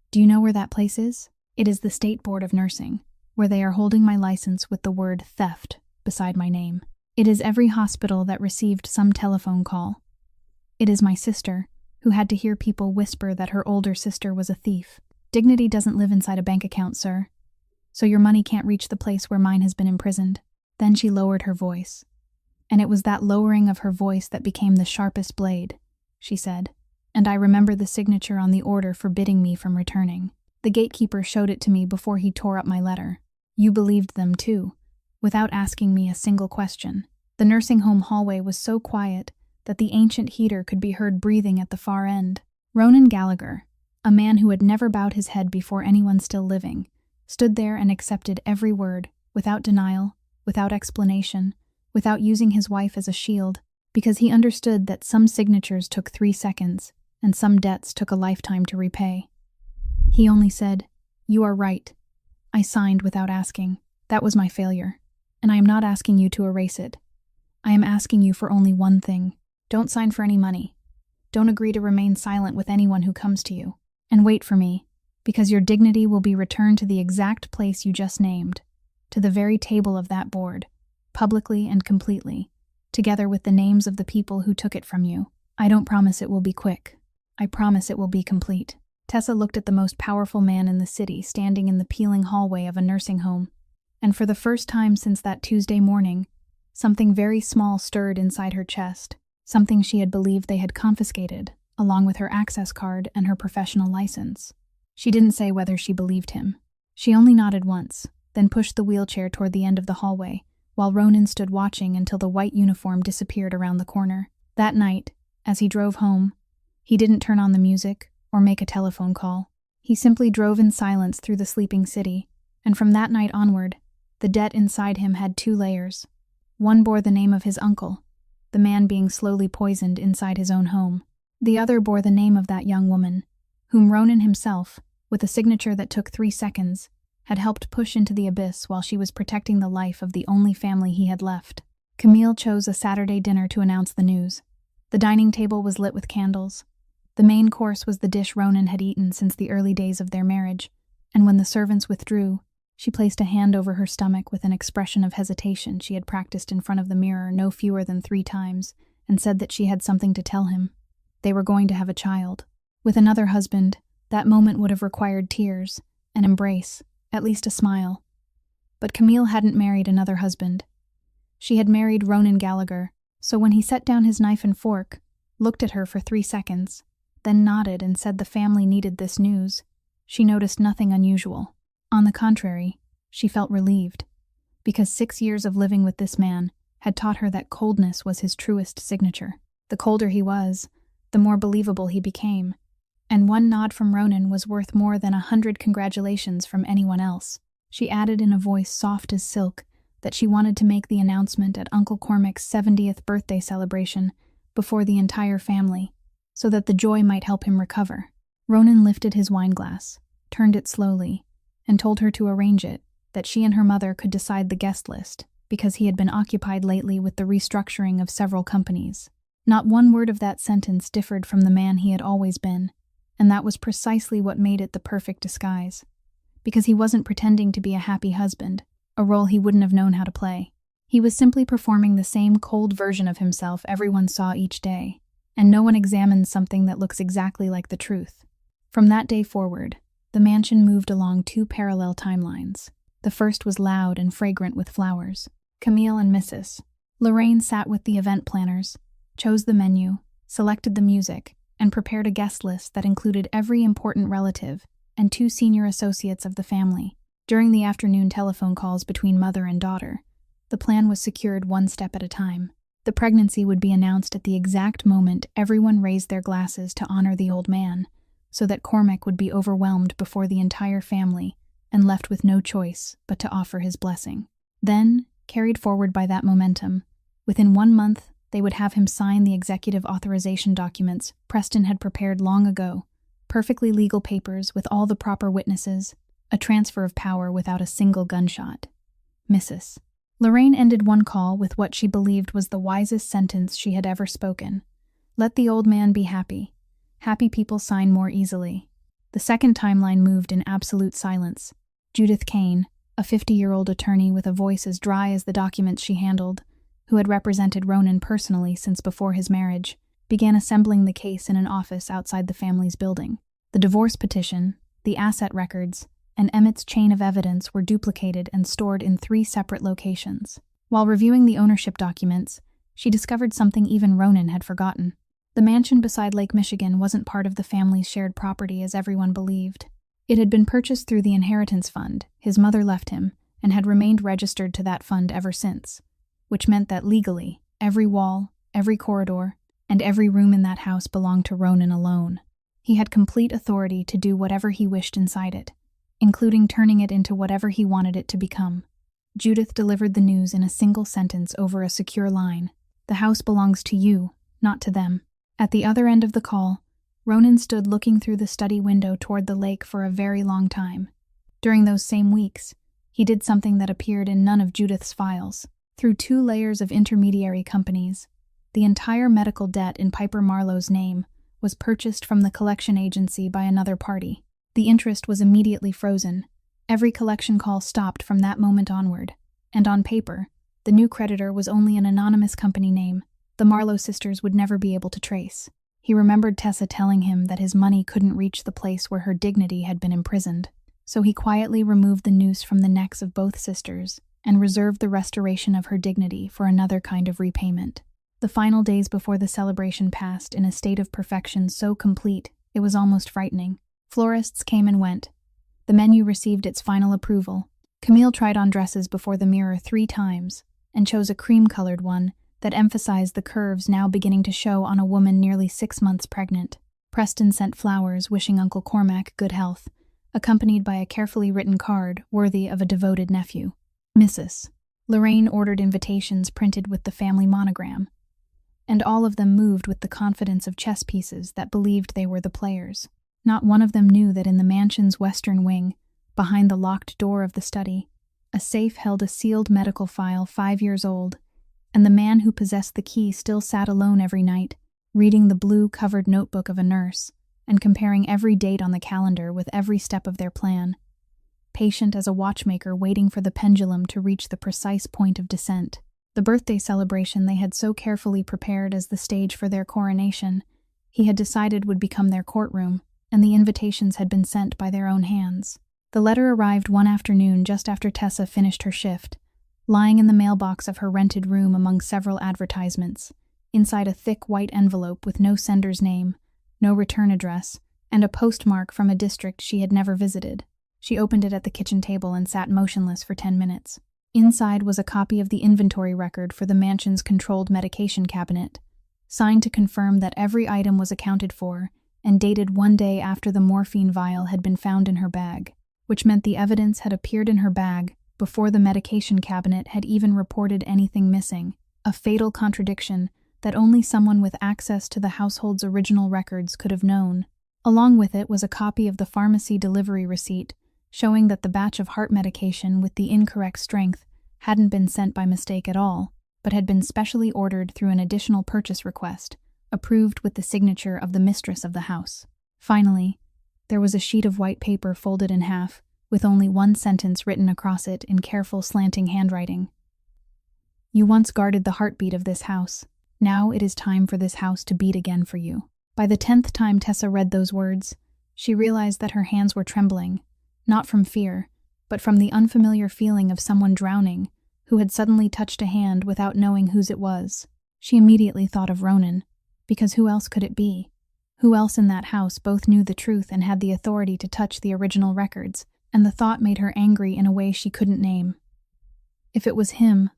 "Do you know where that place is? It is the State Board of Nursing, where they are holding my license with the word theft beside my name. It is every hospital that received some telephone call. It is my sister, who had to hear people whisper that her older sister was a thief. Dignity doesn't live inside a bank account, sir. So your money can't reach the place where mine has been imprisoned." Then she lowered her voice. "And it was that lowering of her voice that became the sharpest blade," she said. "And I remember the signature on the order forbidding me from returning. The gatekeeper showed it to me before he tore up my letter. You believed them too, without asking me a single question." The nursing home hallway was so quiet that the ancient heater could be heard breathing at the far end. Ronan Gallagher, a man who had never bowed his head before anyone still living, stood there and accepted every word, without denial, without explanation, without using his wife as a shield, because he understood that some signatures took 3 seconds, and some debts took a lifetime to repay. He only said, "You are right. I signed without asking. That was my failure, and I am not asking you to erase it. I am asking you for only one thing. Don't sign for any money. Don't agree to remain silent with anyone who comes to you. And wait for me, because your dignity will be returned to the exact place you just named, to the very table of that board, publicly and completely, together with the names of the people who took it from you. I don't promise it will be quick. I promise it will be complete." Tessa looked at the most powerful man in the city standing in the peeling hallway of a nursing home, and for the first time since that Tuesday morning, something very small stirred inside her chest, something she had believed they had confiscated, along with her access card and her professional license. She didn't say whether she believed him. She only nodded once, then pushed the wheelchair toward the end of the hallway, while Ronan stood watching until the white uniform disappeared around the corner. That night, as he drove home, he didn't turn on the music or make a telephone call. He simply drove in silence through the sleeping city, and from that night onward, the debt inside him had two layers. One bore the name of his uncle, the man being slowly poisoned inside his own home. The other bore the name of that young woman, whom Ronan himself, with a signature that took 3 seconds, had helped push into the abyss while she was protecting the life of the only family he had left. Camille chose a Saturday dinner to announce the news. The dining table was lit with candles. The main course was the dish Ronan had eaten since the early days of their marriage, and when the servants withdrew, she placed a hand over her stomach with an expression of hesitation she had practiced in front of the mirror no fewer than 3 times, and said that she had something to tell him. They were going to have a child. With another husband, that moment would have required tears, an embrace, at least a smile. But Camille hadn't married another husband. She had married Ronan Gallagher, so when he set down his knife and fork, looked at her for 3 seconds, then nodded and said the family needed this news, she noticed nothing unusual. On the contrary, she felt relieved, because 6 years of living with this man had taught her that coldness was his truest signature. The colder he was, the more believable he became, and one nod from Ronan was worth more than 100 congratulations from anyone else. She added in a voice soft as silk that she wanted to make the announcement at Uncle Cormac's 70th birthday celebration before the entire family, so that the joy might help him recover. Ronan lifted his wineglass, turned it slowly, and told her to arrange it, that she and her mother could decide the guest list, because he had been occupied lately with the restructuring of several companies. Not one word of that sentence differed from the man he had always been, and that was precisely what made it the perfect disguise. Because he wasn't pretending to be a happy husband, a role he wouldn't have known how to play. He was simply performing the same cold version of himself everyone saw each day, and no one examines something that looks exactly like the truth. From that day forward, the mansion moved along 2 parallel timelines. The first was loud and fragrant with flowers. Camille and Mrs. Lorraine sat with the event planners, chose the menu, selected the music, and prepared a guest list that included every important relative and 2 senior associates of the family. During the afternoon telephone calls between mother and daughter, the plan was secured 1 step at a time. The pregnancy would be announced at the exact moment everyone raised their glasses to honor the old man, so that Cormac would be overwhelmed before the entire family and left with no choice but to offer his blessing. Then, carried forward by that momentum, within 1 month, they would have him sign the executive authorization documents Preston had prepared long ago, perfectly legal papers with all the proper witnesses, a transfer of power without a single gunshot. Mrs. Lorraine ended one call with what she believed was the wisest sentence she had ever spoken. Let the old man be happy. Happy people sign more easily. The second timeline moved in absolute silence. Judith Kane, a 50-year-old attorney with a voice as dry as the documents she handled, who had represented Ronan personally since before his marriage, began assembling the case in an office outside the family's building. The divorce petition, the asset records, and Emmett's chain of evidence were duplicated and stored in 3 separate locations. While reviewing the ownership documents, she discovered something even Ronan had forgotten. The mansion beside Lake Michigan wasn't part of the family's shared property as everyone believed. It had been purchased through the inheritance fund his mother left him and had remained registered to that fund ever since, which meant that legally, every wall, every corridor, and every room in that house belonged to Ronan alone. He had complete authority to do whatever he wished inside it, including turning it into whatever he wanted it to become. Judith delivered the news in a single sentence over a secure line. The house belongs to you, not to them. At the other end of the call, Ronan stood looking through the study window toward the lake for a very long time. During those same weeks, he did something that appeared in none of Judith's files. Through 2 layers of intermediary companies, the entire medical debt in Piper Marlowe's name was purchased from the collection agency by another party. The interest was immediately frozen. Every collection call stopped from that moment onward, and on paper, the new creditor was only an anonymous company name the Marlowe sisters would never be able to trace. He remembered Tessa telling him that his money couldn't reach the place where her dignity had been imprisoned, so he quietly removed the noose from the necks of both sisters and reserved the restoration of her dignity for another kind of repayment. The final days before the celebration passed in a state of perfection so complete it was almost frightening. Florists came and went. The menu received its final approval. Camille tried on dresses before the mirror 3 times and chose a cream-colored one that emphasized the curves now beginning to show on a woman nearly 6 months pregnant. Preston sent flowers wishing Uncle Cormac good health, accompanied by a carefully written card worthy of a devoted nephew. Mrs. Lorraine ordered invitations printed with the family monogram, and all of them moved with the confidence of chess pieces that believed they were the players. Not one of them knew that in the mansion's western wing, behind the locked door of the study, a safe held a sealed medical file 5 years old, and the man who possessed the key still sat alone every night, reading the blue-covered notebook of a nurse and comparing every date on the calendar with every step of their plan, patient as a watchmaker waiting for the pendulum to reach the precise point of descent. The birthday celebration they had so carefully prepared as the stage for their coronation, he had decided would become their courtroom, and the invitations had been sent by their own hands. The letter arrived one afternoon just after Tessa finished her shift, lying in the mailbox of her rented room among several advertisements, inside a thick white envelope with no sender's name, no return address, and a postmark from a district she had never visited. She opened it at the kitchen table and sat motionless for 10 minutes. Inside was a copy of the inventory record for the mansion's controlled medication cabinet, signed to confirm that every item was accounted for and dated 1 day after the morphine vial had been found in her bag, which meant the evidence had appeared in her bag before the medication cabinet had even reported anything missing, a fatal contradiction that only someone with access to the household's original records could have known. Along with it was a copy of the pharmacy delivery receipt, showing that the batch of heart medication with the incorrect strength hadn't been sent by mistake at all, but had been specially ordered through an additional purchase request, approved with the signature of the mistress of the house. Finally, there was a sheet of white paper folded in half, with only one sentence written across it in careful slanting handwriting. You once guarded the heartbeat of this house. Now it is time for this house to beat again for you. By the 10th time Tessa read those words, she realized that her hands were trembling, not from fear, but from the unfamiliar feeling of someone drowning who had suddenly touched a hand without knowing whose it was. She immediately thought of Ronan, because who else could it be? Who else in that house both knew the truth and had the authority to touch the original records, and the thought made her angry in a way she couldn't name. If it was him,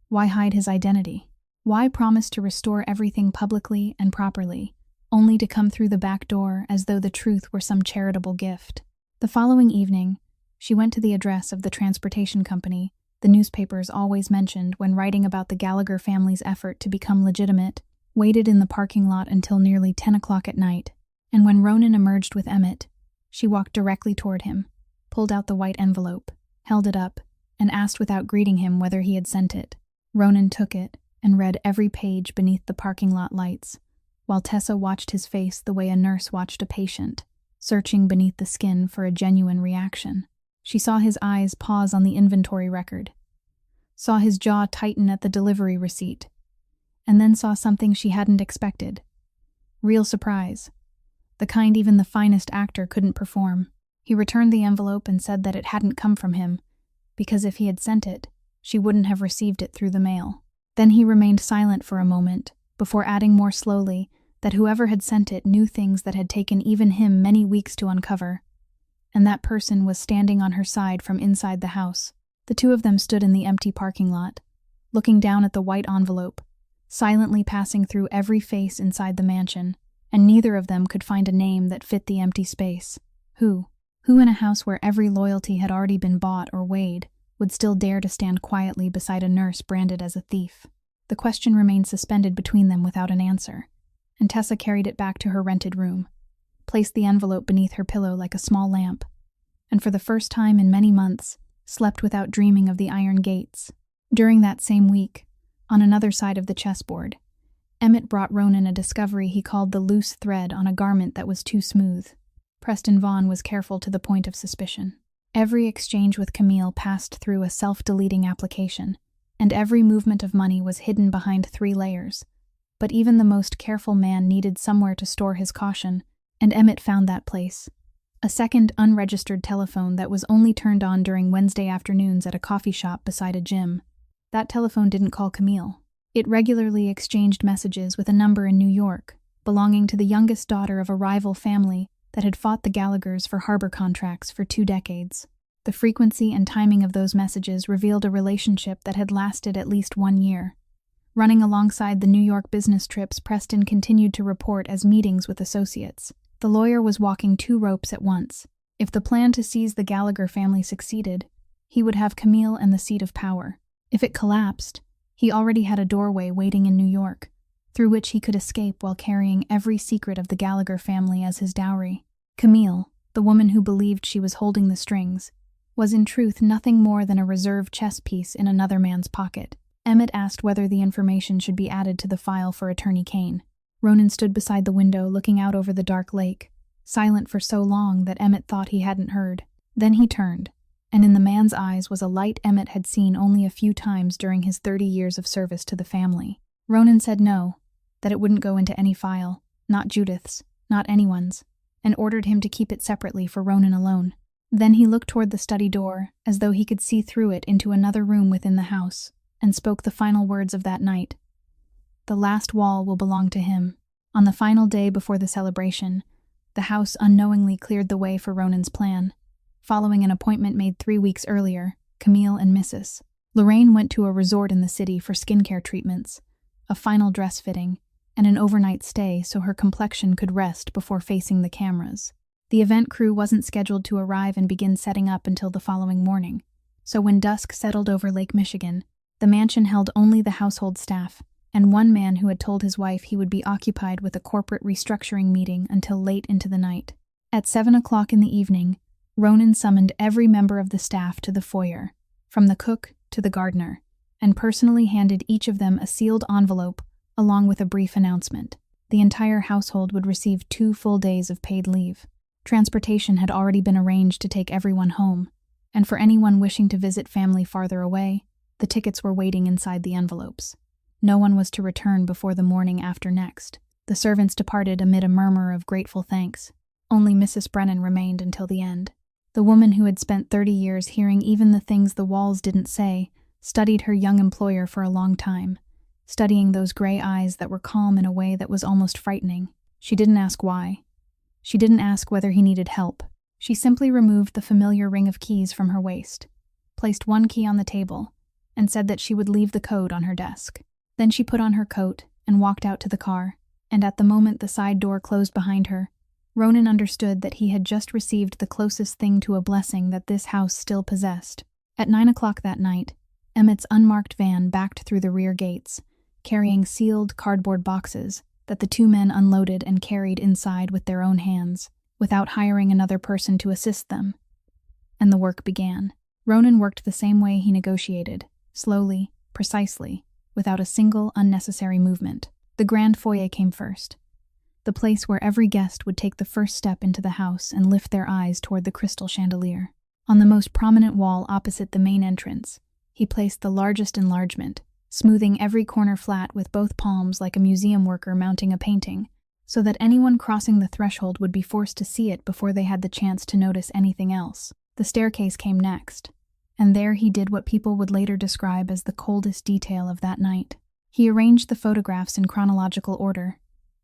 why hide his identity? Why promise to restore everything publicly and properly, only to come through the back door as though the truth were some charitable gift? The following evening, she went to the address of the transportation company the newspapers always mentioned when writing about the Gallagher family's effort to become legitimate, waited in the parking lot until nearly 10 o'clock at night, and when Ronan emerged with Emmett, she walked directly toward him, pulled out the white envelope, held it up, and asked without greeting him whether he had sent it. Ronan took it and read every page beneath the parking lot lights, while Tessa watched his face the way a nurse watched a patient, searching beneath the skin for a genuine reaction. She saw his eyes pause on the inventory record, saw his jaw tighten at the delivery receipt, and then saw something she hadn't expected. Real surprise. The kind even the finest actor couldn't perform. He returned the envelope and said that it hadn't come from him, because if he had sent it, she wouldn't have received it through the mail. Then he remained silent for a moment, before adding more slowly that whoever had sent it knew things that had taken even him many weeks to uncover, and that person was standing on her side from inside the house. The two of them stood in the empty parking lot, looking down at the white envelope, silently passing through every face inside the mansion, and neither of them could find a name that fit the empty space. Who in a house where every loyalty had already been bought or weighed, would still dare to stand quietly beside a nurse branded as a thief? The question remained suspended between them without an answer, and Tessa carried it back to her rented room, placed the envelope beneath her pillow like a small lamp, and for the first time in many months, slept without dreaming of the iron gates. During that same week, on another side of the chessboard, Emmett brought Ronan a discovery he called the loose thread on a garment that was too smooth. Preston Vaughn was careful to the point of suspicion. Every exchange with Camille passed through a self-deleting application, and every movement of money was hidden behind 3 layers. But even the most careful man needed somewhere to store his caution, and Emmett found that place. A second unregistered telephone that was only turned on during Wednesday afternoons at a coffee shop beside a gym. That telephone didn't call Camille. It regularly exchanged messages with a number in New York, belonging to the youngest daughter of a rival family that had fought the Gallaghers for harbor contracts for 2 decades. The frequency and timing of those messages revealed a relationship that had lasted at least 1 year. Running alongside the New York business trips Preston continued to report as meetings with associates, The lawyer was walking two ropes at once. If the plan to seize the Gallagher family succeeded, he would have Camille and the seat of power. If it collapsed, he already had a doorway waiting in New York, through which he could escape while carrying every secret of the Gallagher family as his dowry. Camille, the woman who believed she was holding the strings, was in truth nothing more than a reserve chess piece in another man's pocket. Emmett asked whether the information should be added to the file for Attorney Kane. Ronan stood beside the window looking out over the dark lake, silent for so long that Emmett thought he hadn't heard. Then he turned, and in the man's eyes was a light Emmett had seen only a few times during his 30 years of service to the family. Ronan said no, that it wouldn't go into any file, not Judith's, not anyone's, and ordered him to keep it separately for Ronan alone. Then he looked toward the study door, as though he could see through it into another room within the house, and spoke the final words of that night. The last wall will belong to him. On the final day before the celebration, the house unknowingly cleared the way for Ronan's plan. Following an appointment made 3 weeks earlier, Camille and Mrs. Lorraine went to a resort in the city for skincare treatments, a final dress fitting, and an overnight stay so her complexion could rest before facing the cameras. The event crew wasn't scheduled to arrive and begin setting up until the following morning, so when dusk settled over Lake Michigan, the mansion held only the household staff and one man who had told his wife he would be occupied with a corporate restructuring meeting until late into the night. At 7 o'clock in the evening, Ronan summoned every member of the staff to the foyer, from the cook to the gardener, and personally handed each of them a sealed envelope along with a brief announcement. The entire household would receive 2 full days of paid leave. Transportation had already been arranged to take everyone home, and for anyone wishing to visit family farther away, the tickets were waiting inside the envelopes. No one was to return before the morning after next. The servants departed amid a murmur of grateful thanks. Only Mrs. Brennan remained until the end. The woman who had spent 30 years hearing even the things the walls didn't say studied her young employer for a long time, studying those gray eyes that were calm in a way that was almost frightening. She didn't ask why. She didn't ask whether he needed help. She simply removed the familiar ring of keys from her waist, placed one key on the table, and said that she would leave the code on her desk. Then she put on her coat and walked out to the car, and at the moment the side door closed behind her, Ronan understood that he had just received the closest thing to a blessing that this house still possessed. At 9 o'clock that night, Emmett's unmarked van backed through the rear gates, carrying sealed cardboard boxes that the 2 men unloaded and carried inside with their own hands, without hiring another person to assist them. And the work began. Ronan worked the same way he negotiated, slowly, precisely, without a single unnecessary movement. The grand foyer came first, the place where every guest would take the first step into the house and lift their eyes toward the crystal chandelier. On the most prominent wall opposite the main entrance, he placed the largest enlargement, smoothing every corner flat with both palms like a museum worker mounting a painting, so that anyone crossing the threshold would be forced to see it before they had the chance to notice anything else. The staircase came next, and there he did what people would later describe as the coldest detail of that night. He arranged the photographs in chronological order,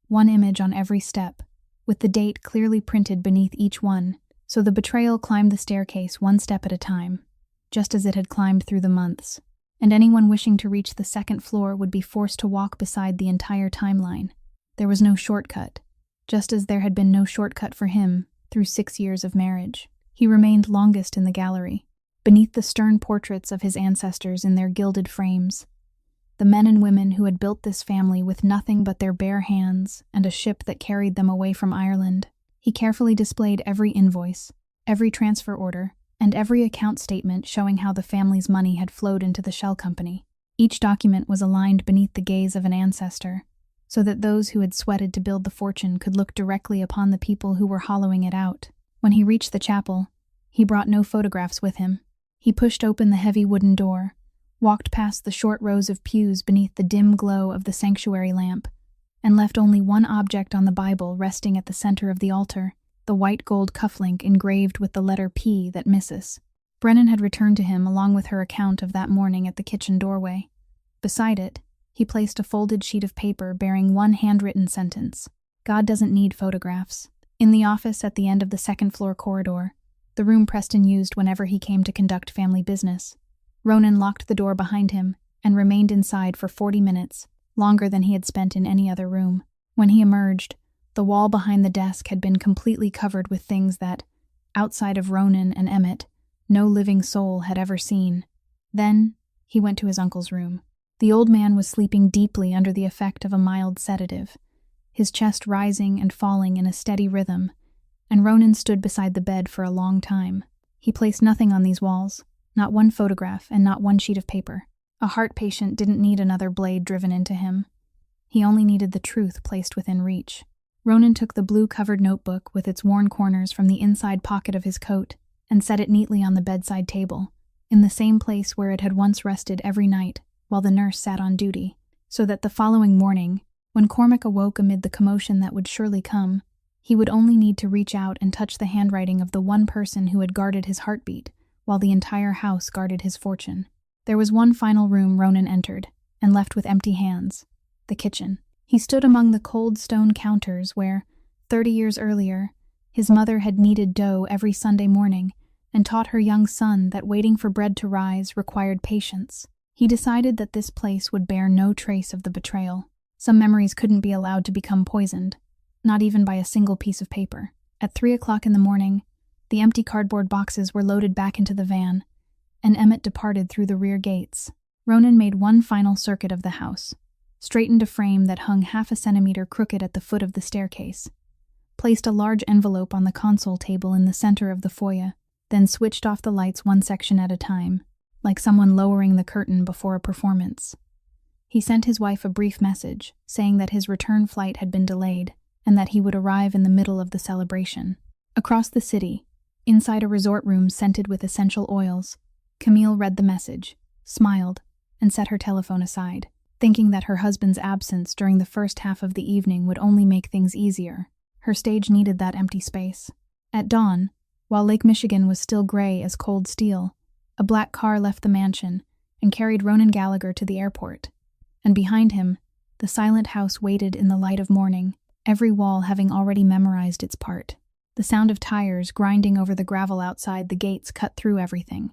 one image on every step, with the date clearly printed beneath each one, so the betrayal climbed the staircase one step at a time, just as it had climbed through the months, and anyone wishing to reach the second floor would be forced to walk beside the entire timeline. There was no shortcut, just as there had been no shortcut for him through 6 years of marriage. He remained longest in the gallery, beneath the stern portraits of his ancestors in their gilded frames, the men and women who had built this family with nothing but their bare hands and a ship that carried them away from Ireland. He carefully displayed every invoice, every transfer order, and every account statement showing how the family's money had flowed into the shell company. Each document was aligned beneath the gaze of an ancestor, so that those who had sweated to build the fortune could look directly upon the people who were hollowing it out. When he reached the chapel, he brought no photographs with him. He pushed open the heavy wooden door, walked past the short rows of pews beneath the dim glow of the sanctuary lamp, and left only one object on the Bible resting at the center of the altar, the white gold cufflink engraved with the letter P that Mrs. Brennan had returned to him along with her account of that morning at the kitchen doorway. Beside it, he placed a folded sheet of paper bearing one handwritten sentence: "God doesn't need photographs." In the office at the end of the second-floor corridor, the room Preston used whenever he came to conduct family business, Ronan locked the door behind him and remained inside for 40 minutes, longer than he had spent in any other room. When he emerged, The wall behind the desk had been completely covered with things that, outside of Ronan and Emmett, no living soul had ever seen. Then, he went to his uncle's room. The old man was sleeping deeply under the effect of a mild sedative, his chest rising and falling in a steady rhythm, and Ronan stood beside the bed for a long time. He placed nothing on these walls, not one photograph and not one sheet of paper. A heart patient didn't need another blade driven into him. He only needed the truth placed within reach. Ronan took the blue-covered notebook with its worn corners from the inside pocket of his coat and set it neatly on the bedside table, in the same place where it had once rested every night while the nurse sat on duty, so that the following morning, when Cormac awoke amid the commotion that would surely come, he would only need to reach out and touch the handwriting of the one person who had guarded his heartbeat, while the entire house guarded his fortune. There was one final room Ronan entered, and left with empty hands: the kitchen. He stood among the cold stone counters where, 30 years earlier, his mother had kneaded dough every Sunday morning and taught her young son that waiting for bread to rise required patience. He decided that this place would bear no trace of the betrayal. Some memories couldn't be allowed to become poisoned, not even by a single piece of paper. At 3 o'clock in the morning, the empty cardboard boxes were loaded back into the van, and Emmett departed through the rear gates. Ronan made one final circuit of the house, straightened a frame that hung half a centimeter crooked at the foot of the staircase, placed a large envelope on the console table in the center of the foyer, then switched off the lights one section at a time, like someone lowering the curtain before a performance. He sent his wife a brief message, saying that his return flight had been delayed and that he would arrive in the middle of the celebration. Across the city, inside a resort room scented with essential oils, Camille read the message, smiled, and set her telephone aside, thinking that her husband's absence during the first half of the evening would only make things easier. Her stage needed that empty space. At dawn, while Lake Michigan was still gray as cold steel, a black car left the mansion and carried Ronan Gallagher to the airport. And behind him, the silent house waited in the light of morning, every wall having already memorized its part. The sound of tires grinding over the gravel outside the gates cut through everything.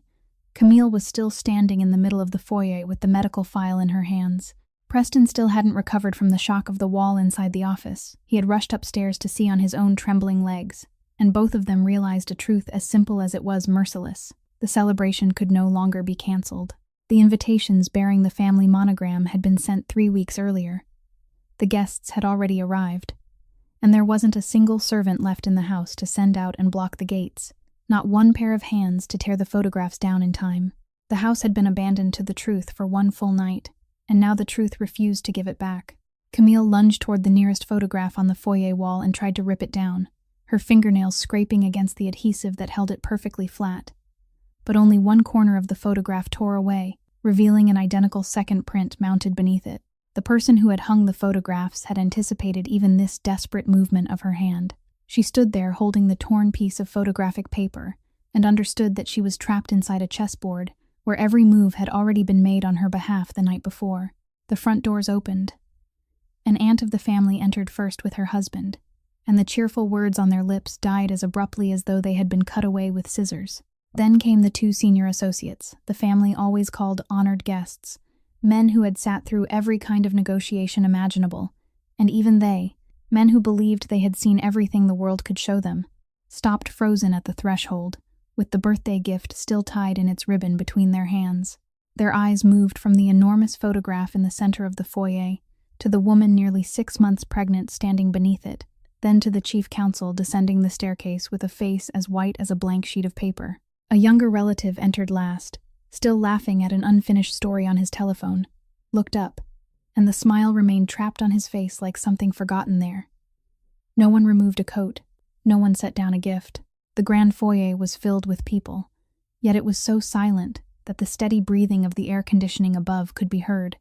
Camille was still standing in the middle of the foyer with the medical file in her hands. Preston still hadn't recovered from the shock of the wall inside the office. He had rushed upstairs to see on his own trembling legs, and both of them realized a truth as simple as it was merciless. The celebration could no longer be cancelled. The invitations bearing the family monogram had been sent 3 weeks earlier. The guests had already arrived, and there wasn't a single servant left in the house to send out and block the gates, not one pair of hands to tear the photographs down in time. The house had been abandoned to the truth for one full night, and now the truth refused to give it back. Camille lunged toward the nearest photograph on the foyer wall and tried to rip it down, her fingernails scraping against the adhesive that held it perfectly flat. But only one corner of the photograph tore away, revealing an identical second print mounted beneath it. The person who had hung the photographs had anticipated even this desperate movement of her hand. She stood there holding the torn piece of photographic paper and understood that she was trapped inside a chessboard where every move had already been made on her behalf the night before. The front doors opened. An aunt of the family entered first with her husband, and the cheerful words on their lips died as abruptly as though they had been cut away with scissors. Then came the 2 senior associates, the family always called honored guests, men who had sat through every kind of negotiation imaginable, and even they, men who believed they had seen everything the world could show them, stopped frozen at the threshold, with the birthday gift still tied in its ribbon between their hands. Their eyes moved from the enormous photograph in the center of the foyer to the woman nearly 6 months pregnant standing beneath it, then to the chief counsel descending the staircase with a face as white as a blank sheet of paper. A younger relative entered last, still laughing at an unfinished story on his telephone, looked up, and the smile remained trapped on his face like something forgotten there. No one removed a coat, no one set down a gift. The grand foyer was filled with people, yet it was so silent that the steady breathing of the air conditioning above could be heard,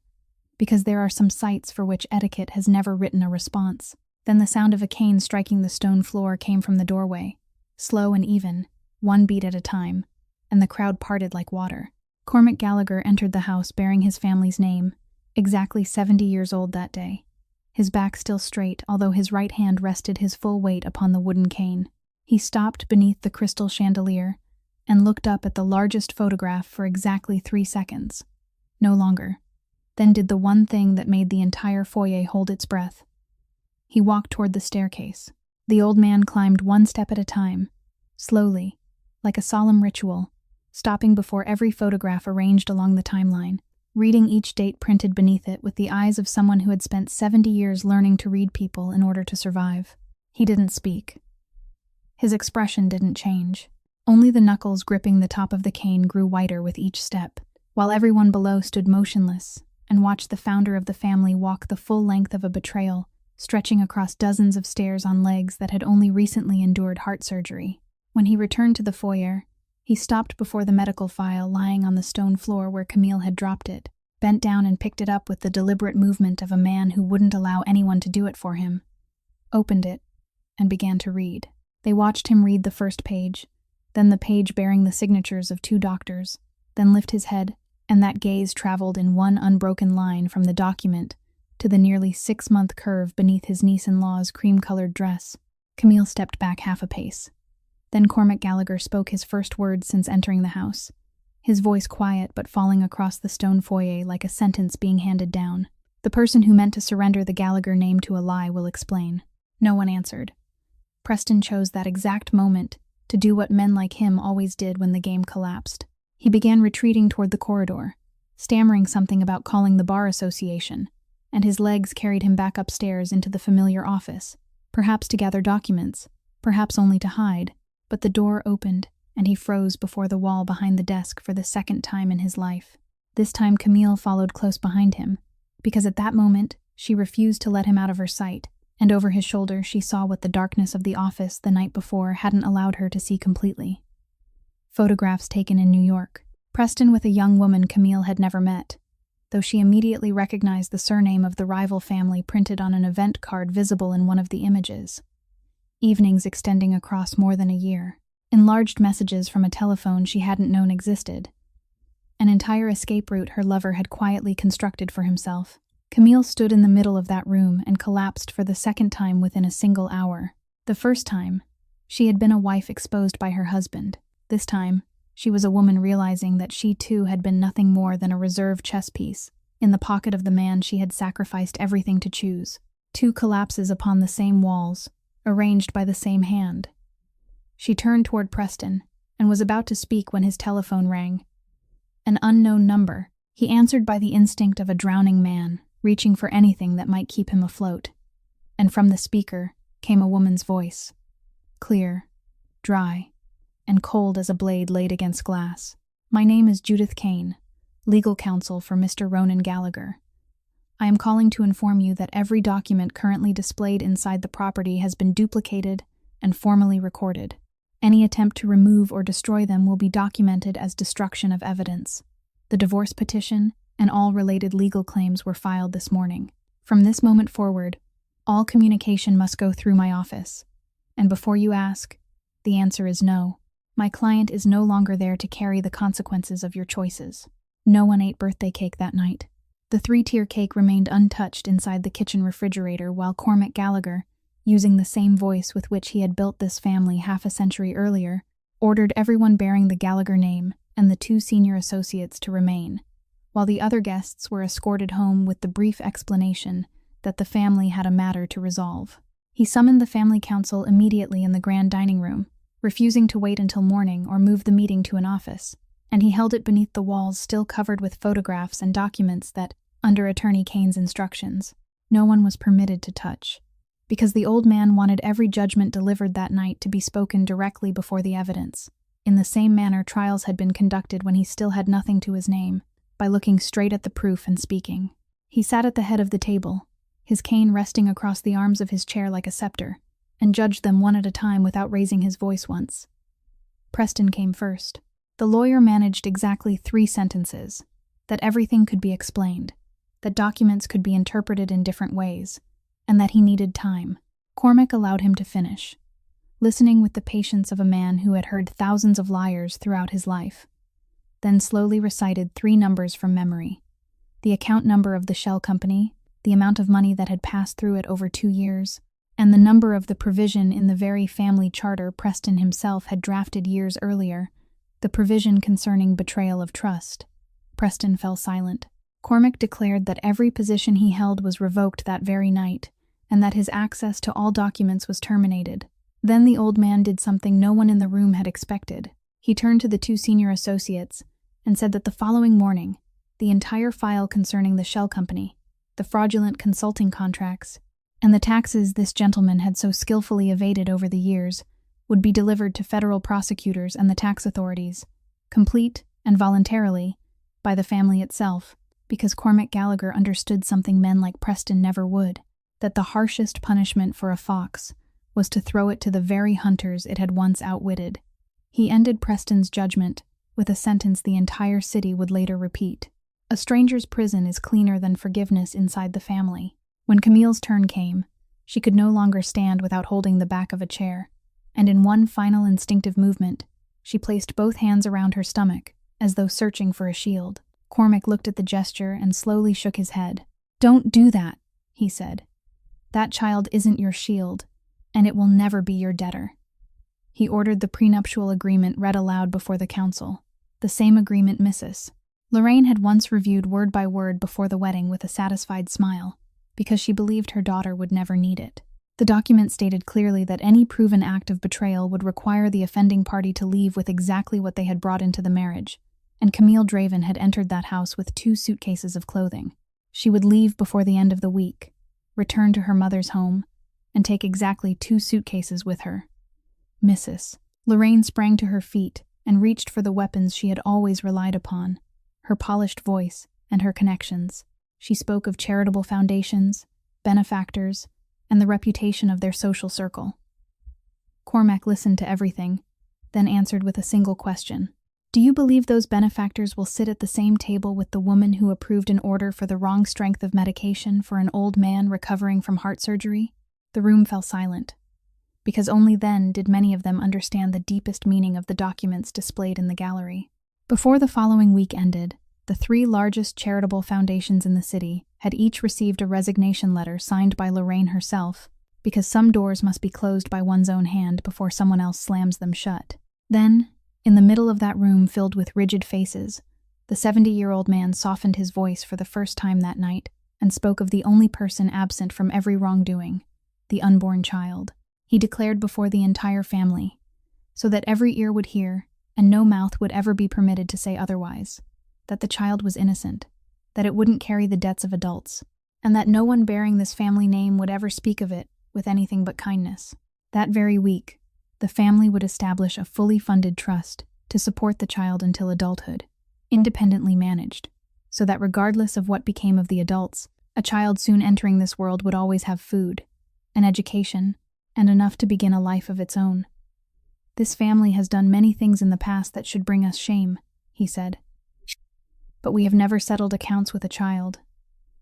because there are some sights for which etiquette has never written a response. Then the sound of a cane striking the stone floor came from the doorway, slow and even, 1 beat at a time, and the crowd parted like water. Cormac Gallagher entered the house bearing his family's name, exactly 70 years old that day, his back still straight, although his right hand rested his full weight upon the wooden cane. He stopped beneath the crystal chandelier and looked up at the largest photograph for exactly 3 seconds. No longer. Then did the one thing that made the entire foyer hold its breath. He walked toward the staircase. The old man climbed one step at a time, slowly, like a solemn ritual, stopping before every photograph arranged along the timeline, reading each date printed beneath it with the eyes of someone who had spent 70 years learning to read people in order to survive. He didn't speak. His expression didn't change. Only the knuckles gripping the top of the cane grew whiter with each step, while everyone below stood motionless and watched the founder of the family walk the full length of a betrayal, stretching across dozens of stairs on legs that had only recently endured heart surgery. When he returned to the foyer, he stopped before the medical file lying on the stone floor where Camille had dropped it, bent down and picked it up with the deliberate movement of a man who wouldn't allow anyone to do it for him, opened it, and began to read. They watched him read the first page, then the page bearing the signatures of 2 doctors, then lift his head, and that gaze traveled in one unbroken line from the document to the nearly 6-month curve beneath his niece-in-law's cream-colored dress. Camille stepped back half a pace. Then Cormac Gallagher spoke his first words since entering the house, his voice quiet but falling across the stone foyer like a sentence being handed down. The person who meant to surrender the Gallagher name to a lie will explain. No one answered. Preston chose that exact moment to do what men like him always did when the game collapsed. He began retreating toward the corridor, stammering something about calling the bar association, and his legs carried him back upstairs into the familiar office, perhaps to gather documents, perhaps only to hide. But the door opened, and he froze before the wall behind the desk for the second time in his life. This time Camille followed close behind him, because at that moment she refused to let him out of her sight, and over his shoulder she saw what the darkness of the office the night before hadn't allowed her to see completely. Photographs taken in New York. Preston with a young woman Camille had never met, though she immediately recognized the surname of the rival family printed on an event card visible in one of the images. Evenings extending across more than a year. Enlarged messages from a telephone she hadn't known existed. An entire escape route her lover had quietly constructed for himself. Camille stood in the middle of that room and collapsed for the second time within a single hour. The first time, she had been a wife exposed by her husband. This time, she was a woman realizing that she too had been nothing more than a reserve chess piece, in the pocket of the man she had sacrificed everything to choose. 2 collapses upon the same walls, arranged by the same hand. She turned toward Preston and was about to speak when his telephone rang. An unknown number. He answered by the instinct of a drowning man, reaching for anything that might keep him afloat. And from the speaker came a woman's voice, clear, dry, and cold as a blade laid against glass. "My name is Judith Kane, legal counsel for Mr. Ronan Gallagher. I am calling to inform you that every document currently displayed inside the property has been duplicated and formally recorded. Any attempt to remove or destroy them will be documented as destruction of evidence. The divorce petition and all related legal claims were filed this morning. From this moment forward, all communication must go through my office. And before you ask, the answer is no. My client is no longer there to carry the consequences of your choices." No one ate birthday cake that night. The 3-tier cake remained untouched inside the kitchen refrigerator while Cormac Gallagher, using the same voice with which he had built this family half a century earlier, ordered everyone bearing the Gallagher name and the 2 senior associates to remain, while the other guests were escorted home with the brief explanation that the family had a matter to resolve. He summoned the family council immediately in the grand dining room, refusing to wait until morning or move the meeting to an office, and he held it beneath the walls still covered with photographs and documents that, under Attorney Kane's instructions, no one was permitted to touch, because the old man wanted every judgment delivered that night to be spoken directly before the evidence, in the same manner trials had been conducted when he still had nothing to his name, by looking straight at the proof and speaking. He sat at the head of the table, his cane resting across the arms of his chair like a scepter, and judged them one at a time without raising his voice once. Preston came first. The lawyer managed exactly 3 sentences: that everything could be explained, that documents could be interpreted in different ways, and that he needed time. Cormac allowed him to finish, listening with the patience of a man who had heard thousands of liars throughout his life, then slowly recited 3 numbers from memory: the account number of the shell company, the amount of money that had passed through it over 2 years, and the number of the provision in the very family charter Preston himself had drafted years earlier, the provision concerning betrayal of trust. Preston fell silent. Cormac declared that every position he held was revoked that very night, and that his access to all documents was terminated. Then the old man did something no one in the room had expected. He turned to the two senior associates and said that the following morning, the entire file concerning the shell company, the fraudulent consulting contracts, and the taxes this gentleman had so skillfully evaded over the years would be delivered to federal prosecutors and the tax authorities, complete and voluntarily, by the family itself, because Cormac Gallagher understood something men like Preston never would, that the harshest punishment for a fox was to throw it to the very hunters it had once outwitted. He ended Preston's judgment with a sentence the entire city would later repeat. A stranger's prison is cleaner than forgiveness inside the family. When Camille's turn came, she could no longer stand without holding the back of a chair, and in one final instinctive movement, she placed both hands around her stomach, as though searching for a shield. Cormac looked at the gesture and slowly shook his head. "Don't do that," he said. "That child isn't your shield, and it will never be your debtor." He ordered the prenuptial agreement read aloud before the council, the same agreement Mrs. Lorraine had once reviewed word by word before the wedding with a satisfied smile, because she believed her daughter would never need it. The document stated clearly that any proven act of betrayal would require the offending party to leave with exactly what they had brought into the marriage, and Camille Draven had entered that house with 2 suitcases of clothing. She would leave before the end of the week, return to her mother's home, and take exactly 2 suitcases with her. Mrs. Lorraine sprang to her feet and reached for the weapons she had always relied upon, her polished voice and her connections. She spoke of charitable foundations, benefactors, and the reputation of their social circle. Cormac listened to everything, then answered with a single question. "Do you believe those benefactors will sit at the same table with the woman who approved an order for the wrong strength of medication for an old man recovering from heart surgery?" The room fell silent, because only then did many of them understand the deepest meaning of the documents displayed in the gallery. Before the following week ended, the 3 largest charitable foundations in the city had each received a resignation letter signed by Lorraine herself, because some doors must be closed by one's own hand before someone else slams them shut. Then, in the middle of that room filled with rigid faces, the 70-year-old man softened his voice for the first time that night and spoke of the only person absent from every wrongdoing, the unborn child. He declared before the entire family, so that every ear would hear and no mouth would ever be permitted to say otherwise, that the child was innocent, that it wouldn't carry the debts of adults, and that no one bearing this family name would ever speak of it with anything but kindness. That very week, the family would establish a fully funded trust to support the child until adulthood, independently managed, so that regardless of what became of the adults, a child soon entering this world would always have food, an education, and enough to begin a life of its own. "This family has done many things in the past that should bring us shame," he said. "But we have never settled accounts with a child,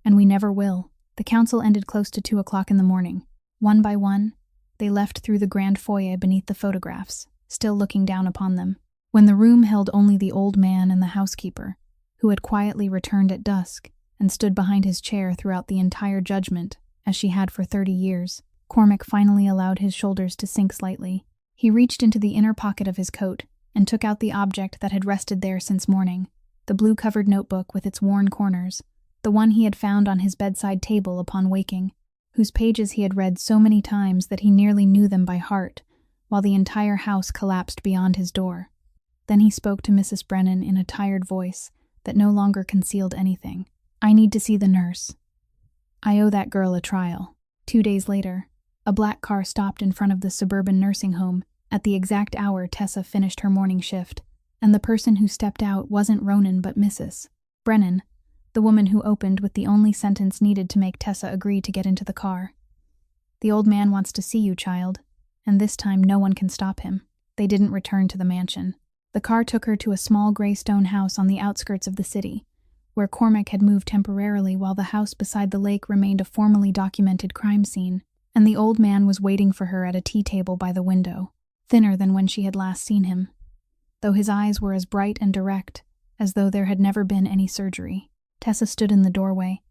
and we never will." The council ended close to 2 o'clock in the morning. One by one, they left through the grand foyer beneath the photographs, still looking down upon them. When the room held only the old man and the housekeeper, who had quietly returned at dusk and stood behind his chair throughout the entire judgment, as she had for 30 years, Cormac finally allowed his shoulders to sink slightly. He reached into the inner pocket of his coat and took out the object that had rested there since morning, the blue-covered notebook with its worn corners, the one he had found on his bedside table upon waking, whose pages he had read so many times that he nearly knew them by heart, while the entire house collapsed beyond his door. Then he spoke to Mrs. Brennan in a tired voice that no longer concealed anything. "I need to see the nurse. I owe that girl a trial." 2 days later, a black car stopped in front of the suburban nursing home at the exact hour Tessa finished her morning shift, and the person who stepped out wasn't Ronan but Mrs. Brennan, the woman who opened with the only sentence needed to make Tessa agree to get into the car. "The old man wants to see you, child, and this time no one can stop him." They didn't return to the mansion. The car took her to a small gray stone house on the outskirts of the city, where Cormac had moved temporarily while the house beside the lake remained a formally documented crime scene, and the old man was waiting for her at a tea table by the window, thinner than when she had last seen him, though his eyes were as bright and direct as though there had never been any surgery. Tessa stood in the doorway,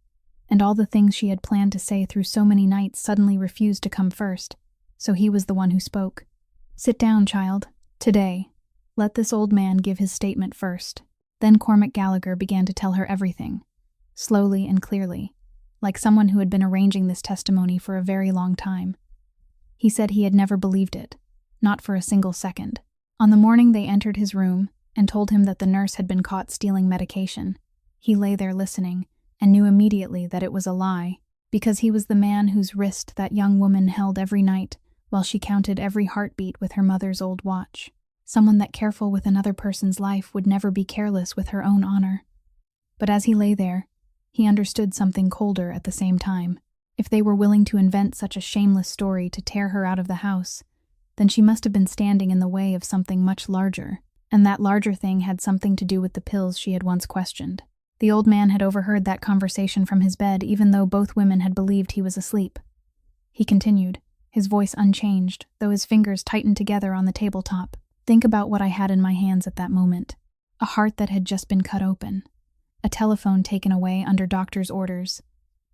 and all the things she had planned to say through so many nights suddenly refused to come first, so he was the one who spoke. "Sit down, child. Today, let this old man give his statement first." Then Cormac Gallagher began to tell her everything, slowly and clearly, like someone who had been arranging this testimony for a very long time. He said he had never believed it, not for a single second. On the morning they entered his room and told him that the nurse had been caught stealing medication, he lay there listening and knew immediately that it was a lie, because he was the man whose wrist that young woman held every night while she counted every heartbeat with her mother's old watch. Someone that careful with another person's life would never be careless with her own honor. But as he lay there, he understood something colder at the same time. If they were willing to invent such a shameless story to tear her out of the house, then she must have been standing in the way of something much larger, and that larger thing had something to do with the pills she had once questioned. The old man had overheard that conversation from his bed, even though both women had believed he was asleep. He continued, his voice unchanged, though his fingers tightened together on the tabletop. Think about what I had in my hands at that moment. A heart that had just been cut open, a telephone taken away under doctor's orders,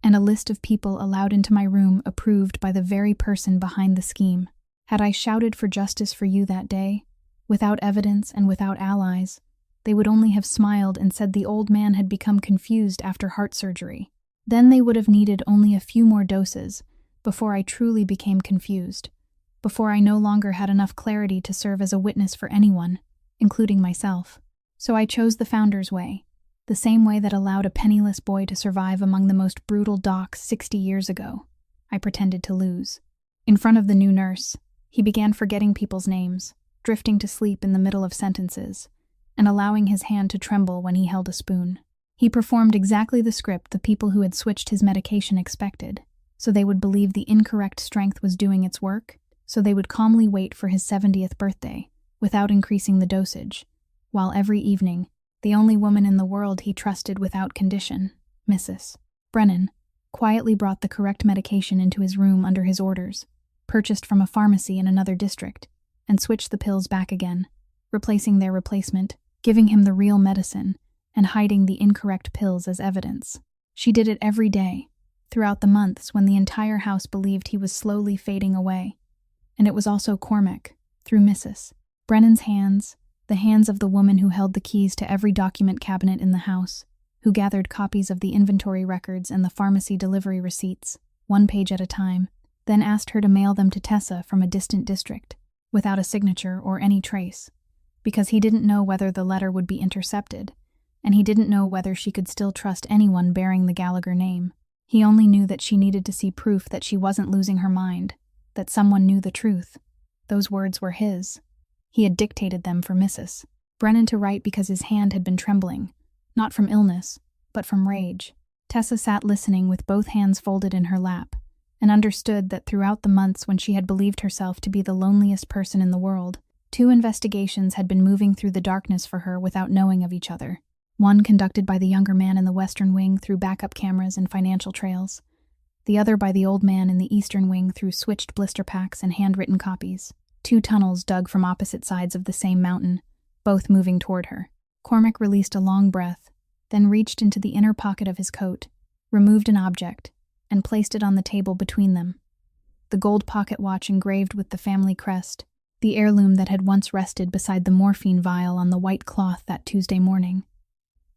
and a list of people allowed into my room approved by the very person behind the scheme. Had I shouted for justice for you that day, without evidence and without allies, they would only have smiled and said the old man had become confused after heart surgery. Then they would have needed only a few more doses before I truly became confused, before I no longer had enough clarity to serve as a witness for anyone, including myself. So I chose the founder's way, the same way that allowed a penniless boy to survive among the most brutal docks 60 years ago. I pretended to lose. In front of the new nurse, he began forgetting people's names, drifting to sleep in the middle of sentences, and allowing his hand to tremble when he held a spoon. He performed exactly the script the people who had switched his medication expected, so they would believe the incorrect strength was doing its work, so they would calmly wait for his 70th birthday, without increasing the dosage, while every evening, the only woman in the world he trusted without condition, Mrs. Brennan, quietly brought the correct medication into his room under his orders, purchased from a pharmacy in another district, and switched the pills back again, replacing their replacement, giving him the real medicine, and hiding the incorrect pills as evidence. She did it every day, throughout the months when the entire house believed he was slowly fading away. And it was also Cormac, through Mrs. Brennan's hands, the hands of the woman who held the keys to every document cabinet in the house, who gathered copies of the inventory records and the pharmacy delivery receipts, one page at a time, then asked her to mail them to Tessa from a distant district, without a signature or any trace, because he didn't know whether the letter would be intercepted, and he didn't know whether she could still trust anyone bearing the Gallagher name. He only knew that she needed to see proof that she wasn't losing her mind, that someone knew the truth. Those words were his. He had dictated them for Mrs. Brennan to write because his hand had been trembling, not from illness, but from rage. Tessa sat listening with both hands folded in her lap, and understood that throughout the months when she had believed herself to be the loneliest person in the world, 2 investigations had been moving through the darkness for her without knowing of each other. One conducted by the younger man in the western wing through backup cameras and financial trails, the other by the old man in the eastern wing through switched blister packs and handwritten copies. 2 tunnels dug from opposite sides of the same mountain, both moving toward her. Cormac released a long breath, then reached into the inner pocket of his coat, removed an object, and placed it on the table between them. The gold pocket watch engraved with the family crest, the heirloom that had once rested beside the morphine vial on the white cloth that Tuesday morning.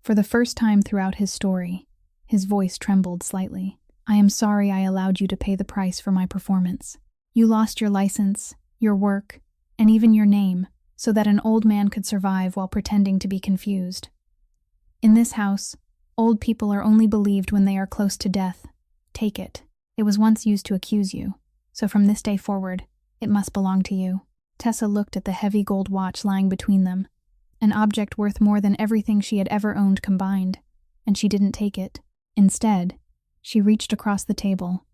For the first time throughout his story, his voice trembled slightly. I am sorry I allowed you to pay the price for my performance. You lost your license, your work, and even your name, so that an old man could survive while pretending to be confused. In this house, old people are only believed when they are close to death. Take it. It was once used to accuse you, so from this day forward, it must belong to you. Tessa looked at the heavy gold watch lying between them, an object worth more than everything she had ever owned combined, and she didn't take it. Instead, she reached across the table,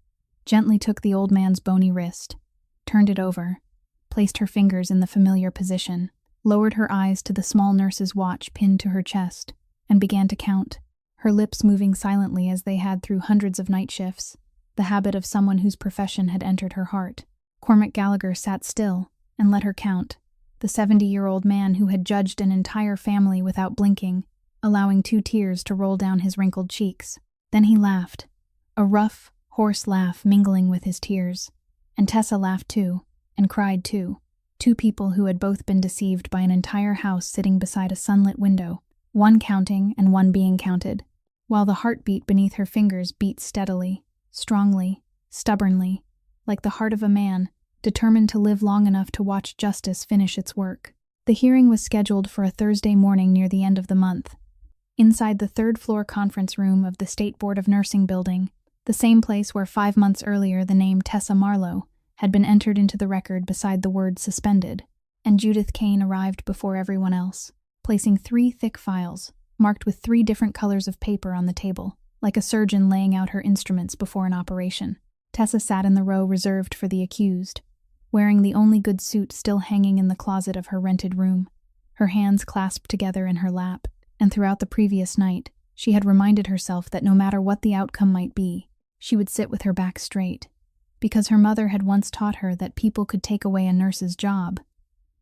gently took the old man's bony wrist, turned it over, placed her fingers in the familiar position, lowered her eyes to the small nurse's watch pinned to her chest, and began to count, her lips moving silently as they had through hundreds of night shifts, the habit of someone whose profession had entered her heart. Cormac Gallagher sat still and let her count, the 70-year-old man who had judged an entire family without blinking, allowing 2 tears to roll down his wrinkled cheeks. Then he laughed, a rough, hoarse laugh mingling with his tears, and Tessa laughed too, and cried too. 2 people who had both been deceived by an entire house sitting beside a sunlit window, one counting and one being counted. while the heartbeat beneath her fingers beat steadily, strongly, stubbornly, like the heart of a man, determined to live long enough to watch justice finish its work. The hearing was scheduled for a Thursday morning near the end of the month. Inside the third-floor conference room of the State Board of Nursing building, the same place where 5 months earlier the name Tessa Marlowe had been entered into the record beside the word suspended, and Judith Kane arrived before everyone else, placing 3 thick files, marked with 3 different colors of paper on the table, like a surgeon laying out her instruments before an operation. Tessa sat in the row reserved for the accused, wearing the only good suit still hanging in the closet of her rented room, her hands clasped together in her lap, and throughout the previous night, she had reminded herself that no matter what the outcome might be, she would sit with her back straight, because her mother had once taught her that people could take away a nurse's job,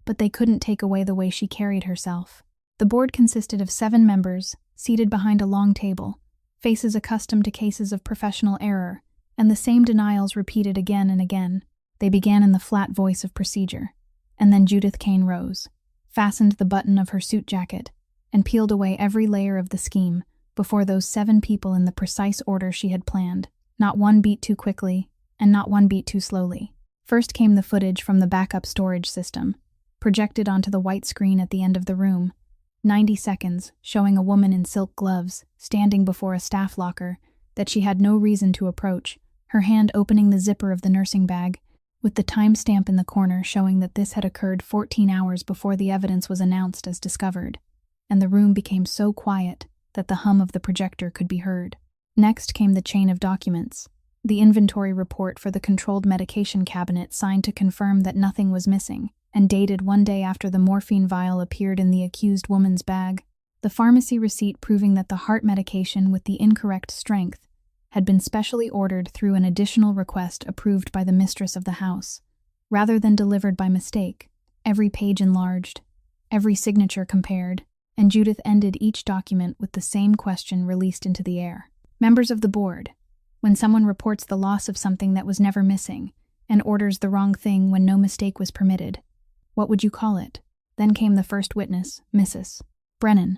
but they couldn't take away the way she carried herself. The board consisted of 7 members, seated behind a long table, faces accustomed to cases of professional error, and the same denials repeated again and again. They began in the flat voice of procedure, and then Judith Kane rose, fastened the button of her suit jacket, and peeled away every layer of the scheme before those 7 people in the precise order she had planned, not one beat too quickly, and not one beat too slowly. First came the footage from the backup storage system, projected onto the white screen at the end of the room, 90 seconds, showing a woman in silk gloves, standing before a staff locker that she had no reason to approach, her hand opening the zipper of the nursing bag, with the timestamp in the corner showing that this had occurred 14 hours before the evidence was announced as discovered, and the room became so quiet that the hum of the projector could be heard. Next came the chain of documents, the inventory report for the controlled medication cabinet signed to confirm that nothing was missing, and dated 1 day after the morphine vial appeared in the accused woman's bag, the pharmacy receipt proving that the heart medication with the incorrect strength had been specially ordered through an additional request approved by the mistress of the house, rather than delivered by mistake, every page enlarged, every signature compared, and Judith ended each document with the same question released into the air. Members of the board, when someone reports the loss of something that was never missing, and orders the wrong thing when no mistake was permitted, what would you call it? Then came the first witness, Mrs. Brennan,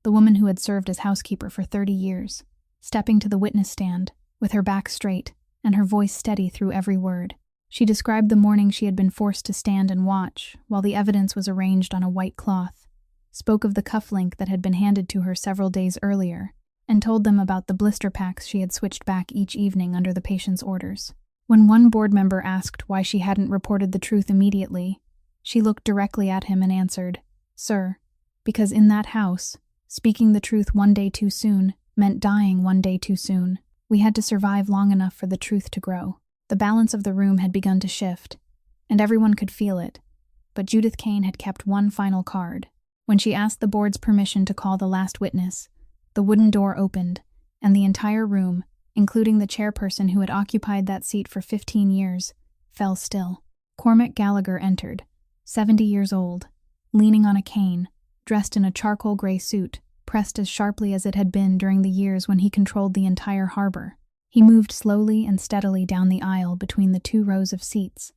the woman who had served as housekeeper for 30 years, stepping to the witness stand, with her back straight and her voice steady through every word. She described the morning she had been forced to stand and watch while the evidence was arranged on a white cloth, spoke of the cufflink that had been handed to her several days earlier, and told them about the blister packs she had switched back each evening under the patient's orders. When one board member asked why she hadn't reported the truth immediately, she looked directly at him and answered, "Sir, because in that house, speaking the truth 1 day too soon meant dying 1 day too soon. We had to survive long enough for the truth to grow." The balance of the room had begun to shift, and everyone could feel it, but Judith Kane had kept one final card. When she asked the board's permission to call the last witness, the wooden door opened, and the entire room, including the chairperson who had occupied that seat for 15 years, fell still. Cormac Gallagher entered, 70 years old, leaning on a cane, dressed in a charcoal gray suit, pressed as sharply as it had been during the years when he controlled the entire harbor. He moved slowly and steadily down the aisle between the 2 rows of seats,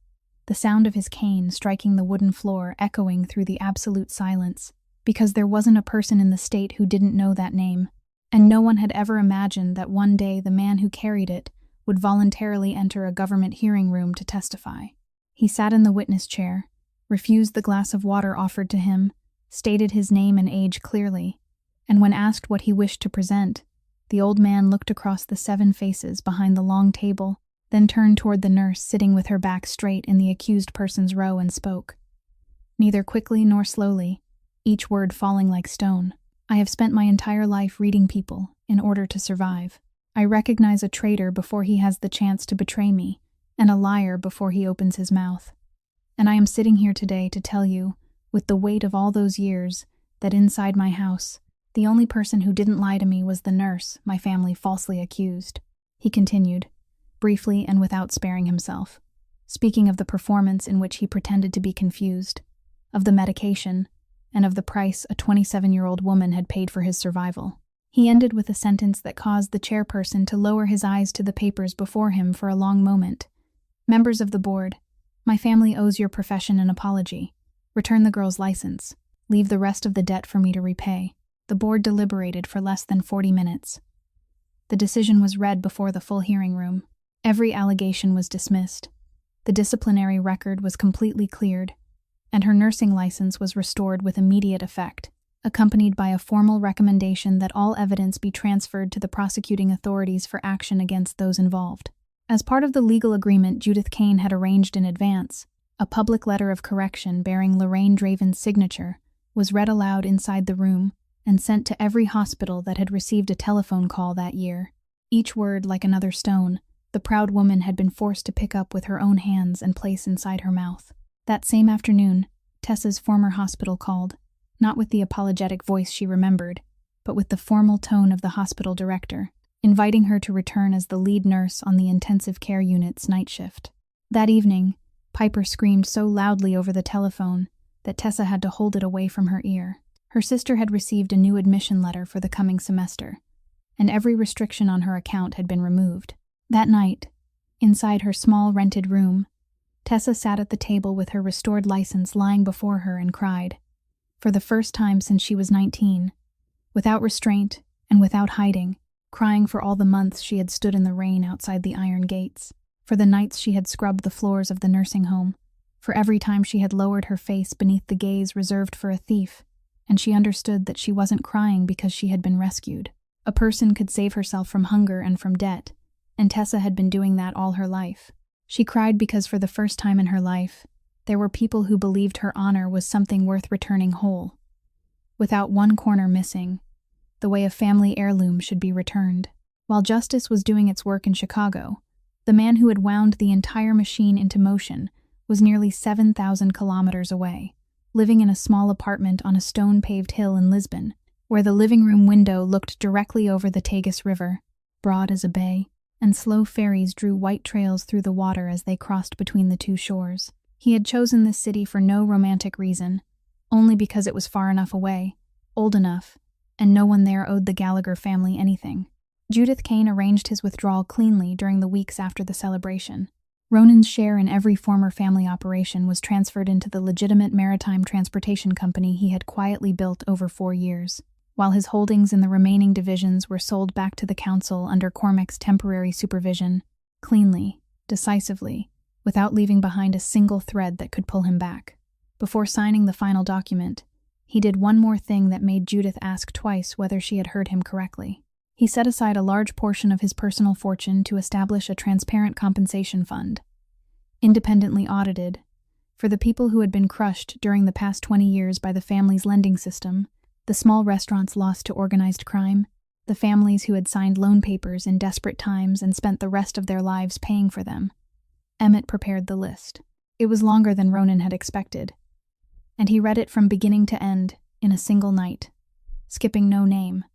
the sound of his cane striking the wooden floor echoing through the absolute silence, because there wasn't a person in the state who didn't know that name, and no one had ever imagined that one day the man who carried it would voluntarily enter a government hearing room to testify. He sat in the witness chair, refused the glass of water offered to him, stated his name and age clearly, and when asked what he wished to present, the old man looked across the 7 faces behind the long table, then turned toward the nurse sitting with her back straight in the accused person's row and spoke. Neither quickly nor slowly, each word falling like stone. "I have spent my entire life reading people in order to survive. I recognize a traitor before he has the chance to betray me, and a liar before he opens his mouth. And I am sitting here today to tell you, with the weight of all those years, that inside my house, the only person who didn't lie to me was the nurse my family falsely accused," he continued, briefly and without sparing himself, speaking of the performance in which he pretended to be confused, of the medication, and of the price a 27-year-old woman had paid for his survival. He ended with a sentence that caused the chairperson to lower his eyes to the papers before him for a long moment. "Members of the board, my family owes your profession an apology. Return the girl's license. Leave the rest of the debt for me to repay." The board deliberated for less than 40 minutes. The decision was read before the full hearing room. Every allegation was dismissed. The disciplinary record was completely cleared, and her nursing license was restored with immediate effect, accompanied by a formal recommendation that all evidence be transferred to the prosecuting authorities for action against those involved. As part of the legal agreement Judith Kane had arranged in advance, a public letter of correction bearing Lorraine Draven's signature was read aloud inside the room and sent to every hospital that had received a telephone call that year. Each word like another stone, the proud woman had been forced to pick up with her own hands and place inside her mouth. That same afternoon, Tessa's former hospital called, not with the apologetic voice she remembered, but with the formal tone of the hospital director, inviting her to return as the lead nurse on the intensive care unit's night shift. That evening, Piper screamed so loudly over the telephone that Tessa had to hold it away from her ear. Her sister had received a new admission letter for the coming semester, and every restriction on her account had been removed. That night, inside her small rented room, Tessa sat at the table with her restored license lying before her and cried, for the first time since she was 19, without restraint and without hiding, crying for all the months she had stood in the rain outside the iron gates, for the nights she had scrubbed the floors of the nursing home, for every time she had lowered her face beneath the gaze reserved for a thief, and she understood that she wasn't crying because she had been rescued. A person could save herself from hunger and from debt, and Tessa had been doing that all her life. She cried because for the first time in her life, there were people who believed her honor was something worth returning whole, without one corner missing, the way a family heirloom should be returned. While justice was doing its work in Chicago, the man who had wound the entire machine into motion was nearly 7,000 kilometers away, living in a small apartment on a stone-paved hill in Lisbon, where the living room window looked directly over the Tagus River, broad as a bay, and slow ferries drew white trails through the water as they crossed between the two shores. He had chosen this city for no romantic reason, only because it was far enough away, old enough, and no one there owed the Gallagher family anything. Judith Kane arranged his withdrawal cleanly during the weeks after the celebration. Ronan's share in every former family operation was transferred into the legitimate maritime transportation company he had quietly built over 4 years, while his holdings in the remaining divisions were sold back to the council under Cormac's temporary supervision, cleanly, decisively, without leaving behind a single thread that could pull him back. Before signing the final document, he did one more thing that made Judith ask twice whether she had heard him correctly. He set aside a large portion of his personal fortune to establish a transparent compensation fund, independently audited, for the people who had been crushed during the past 20 years by the family's lending system, the small restaurants lost to organized crime, the families who had signed loan papers in desperate times and spent the rest of their lives paying for them. Emmett prepared the list. It was longer than Ronan had expected, and he read it from beginning to end in a single night, skipping no name.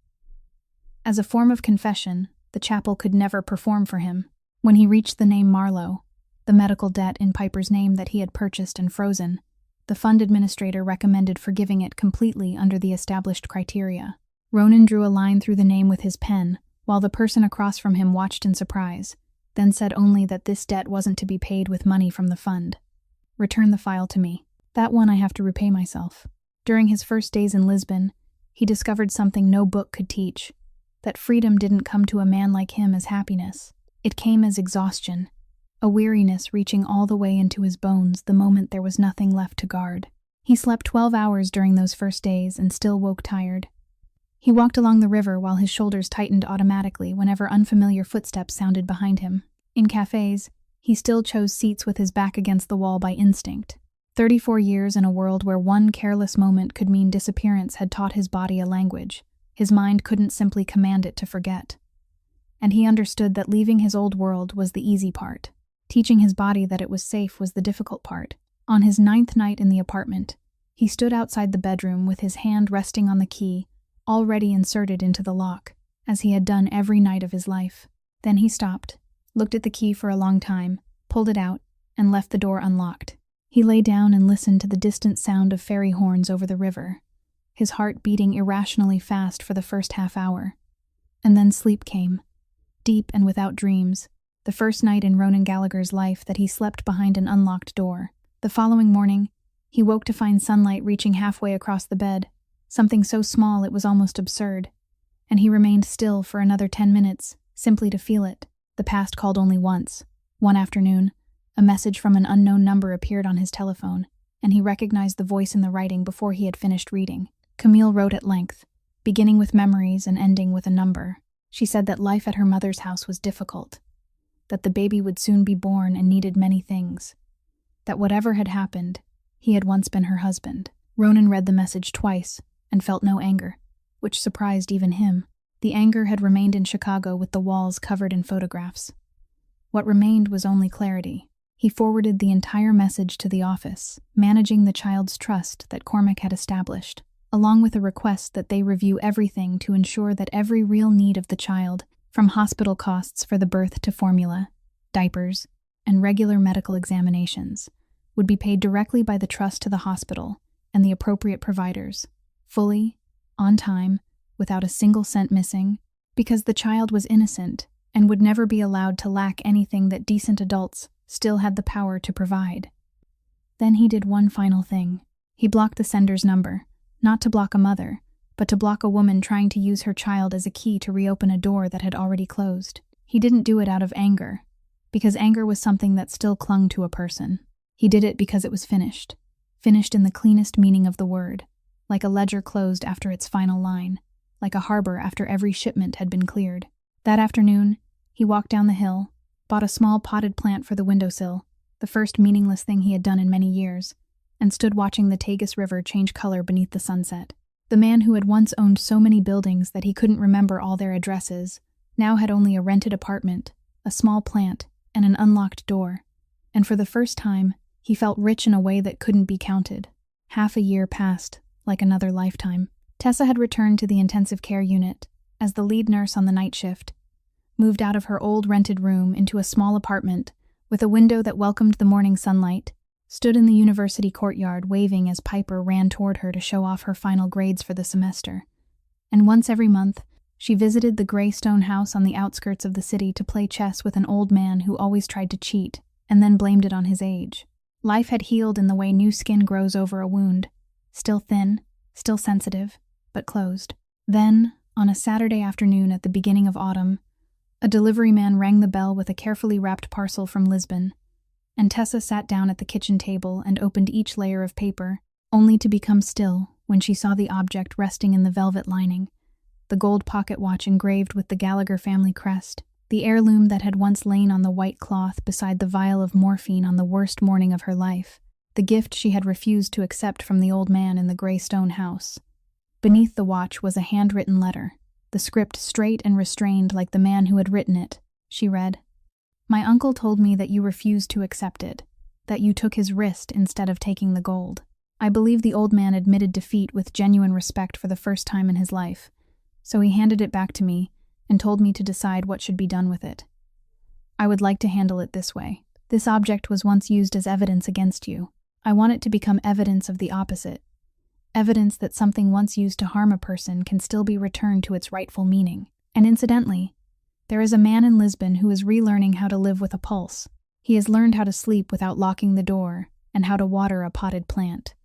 As a form of confession, the chapel could never perform for him. When he reached the name Marlowe, the medical debt in Piper's name that he had purchased and frozen, the fund administrator recommended forgiving it completely under the established criteria. Ronan drew a line through the name with his pen, while the person across from him watched in surprise, then said only that this debt wasn't to be paid with money from the fund. "Return the file to me. That one I have to repay myself." During his first days in Lisbon, he discovered something no book could teach, that freedom didn't come to a man like him as happiness. It came as exhaustion, a weariness reaching all the way into his bones the moment there was nothing left to guard. He slept 12 hours during those first days and still woke tired. He walked along the river while his shoulders tightened automatically whenever unfamiliar footsteps sounded behind him. In cafes, he still chose seats with his back against the wall by instinct. 34 years in a world where one careless moment could mean disappearance had taught his body a language. His mind couldn't simply command it to forget. And he understood that leaving his old world was the easy part. Teaching his body that it was safe was the difficult part. On his 9th night in the apartment, he stood outside the bedroom with his hand resting on the key, already inserted into the lock, as he had done every night of his life. Then he stopped, looked at the key for a long time, pulled it out, and left the door unlocked. He lay down and listened to the distant sound of ferry horns over the river, his heart beating irrationally fast for the first half hour. And then sleep came, deep and without dreams, the first night in Ronan Gallagher's life that he slept behind an unlocked door. The following morning, he woke to find sunlight reaching halfway across the bed, something so small it was almost absurd, and he remained still for another 10 minutes, simply to feel it. The past called only once. One afternoon, a message from an unknown number appeared on his telephone, and he recognized the voice in the writing before he had finished reading. Camille wrote at length, beginning with memories and ending with a number. She said that life at her mother's house was difficult, that the baby would soon be born and needed many things, that whatever had happened, he had once been her husband. Ronan read the message twice and felt no anger, which surprised even him. The anger had remained in Chicago with the walls covered in photographs. What remained was only clarity. He forwarded the entire message to the office, managing the child's trust that Cormac had established, along with a request that they review everything to ensure that every real need of the child, from hospital costs for the birth to formula, diapers, and regular medical examinations, would be paid directly by the trust to the hospital and the appropriate providers, fully, on time, without a single cent missing, because the child was innocent and would never be allowed to lack anything that decent adults still had the power to provide. Then he did one final thing. He blocked the sender's number, not to block a mother, but to block a woman trying to use her child as a key to reopen a door that had already closed. He didn't do it out of anger, because anger was something that still clung to a person. He did it because it was finished in the cleanest meaning of the word, like a ledger closed after its final line, like a harbor after every shipment had been cleared. That afternoon, he walked down the hill, bought a small potted plant for the windowsill, the first meaningless thing he had done in many years, and stood watching the Tagus River change color beneath the sunset. The man who had once owned so many buildings that he couldn't remember all their addresses now had only a rented apartment, a small plant, and an unlocked door. And for the first time, he felt rich in a way that couldn't be counted. Half a year passed, like another lifetime. Tessa had returned to the intensive care unit as the lead nurse on the night shift, moved out of her old rented room into a small apartment with a window that welcomed the morning sunlight, stood in the university courtyard waving as Piper ran toward her to show off her final grades for the semester. And once every month, she visited the gray stone house on the outskirts of the city to play chess with an old man who always tried to cheat and then blamed it on his age. Life had healed in the way new skin grows over a wound, still thin, still sensitive, but closed. Then, on a Saturday afternoon at the beginning of autumn, a delivery man rang the bell with a carefully wrapped parcel from Lisbon, and Tessa sat down at the kitchen table and opened each layer of paper, only to become still when she saw the object resting in the velvet lining, the gold pocket watch engraved with the Gallagher family crest, the heirloom that had once lain on the white cloth beside the vial of morphine on the worst morning of her life, the gift she had refused to accept from the old man in the gray stone house. Beneath the watch was a handwritten letter, the script straight and restrained like the man who had written it. She read, "My uncle told me that you refused to accept it, that you took his wrist instead of taking the gold. I believe the old man admitted defeat with genuine respect for the first time in his life, so he handed it back to me and told me to decide what should be done with it. I would like to handle it this way. This object was once used as evidence against you. I want it to become evidence of the opposite. Evidence that something once used to harm a person can still be returned to its rightful meaning. And incidentally, there is a man in Lisbon who is relearning how to live with a pulse. He has learned how to sleep without locking the door and how to water a potted plant.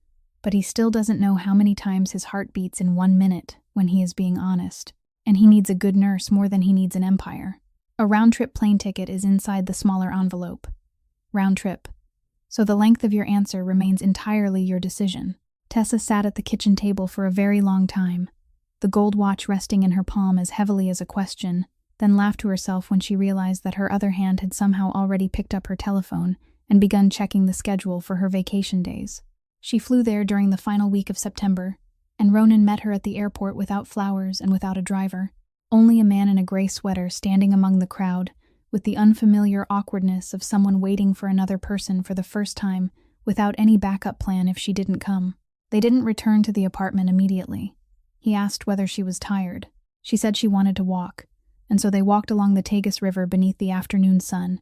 But he still doesn't know how many times his heart beats in 1 minute when he is being honest. And he needs a good nurse more than he needs an empire. A round-trip plane ticket is inside the smaller envelope. Round trip. So the length of your answer remains entirely your decision." Tessa sat at the kitchen table for a very long time, the gold watch resting in her palm as heavily as a question, then laughed to herself when she realized that her other hand had somehow already picked up her telephone and begun checking the schedule for her vacation days. She flew there during the final week of September, and Ronan met her at the airport without flowers and without a driver, only a man in a gray sweater standing among the crowd, with the unfamiliar awkwardness of someone waiting for another person for the first time without any backup plan if she didn't come. They didn't return to the apartment immediately. He asked whether she was tired. She said she wanted to walk, and so they walked along the Tagus River beneath the afternoon sun,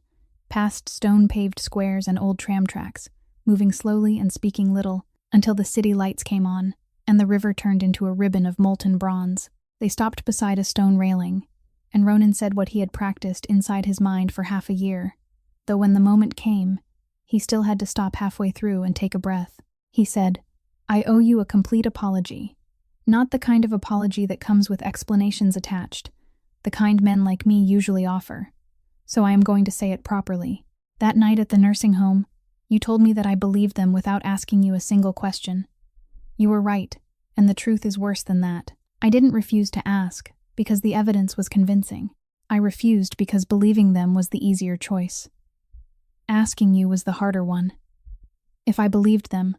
past stone-paved squares and old tram tracks, moving slowly and speaking little, until the city lights came on, and the river turned into a ribbon of molten bronze. They stopped beside a stone railing, and Ronan said what he had practiced inside his mind for half a year, though when the moment came, he still had to stop halfway through and take a breath. He said, "I owe you a complete apology. Not the kind of apology that comes with explanations attached, the kind men like me usually offer. So I am going to say it properly. That night at the nursing home, you told me that I believed them without asking you a single question. You were right, and the truth is worse than that. I didn't refuse to ask, because the evidence was convincing. I refused because believing them was the easier choice. Asking you was the harder one. If I believed them,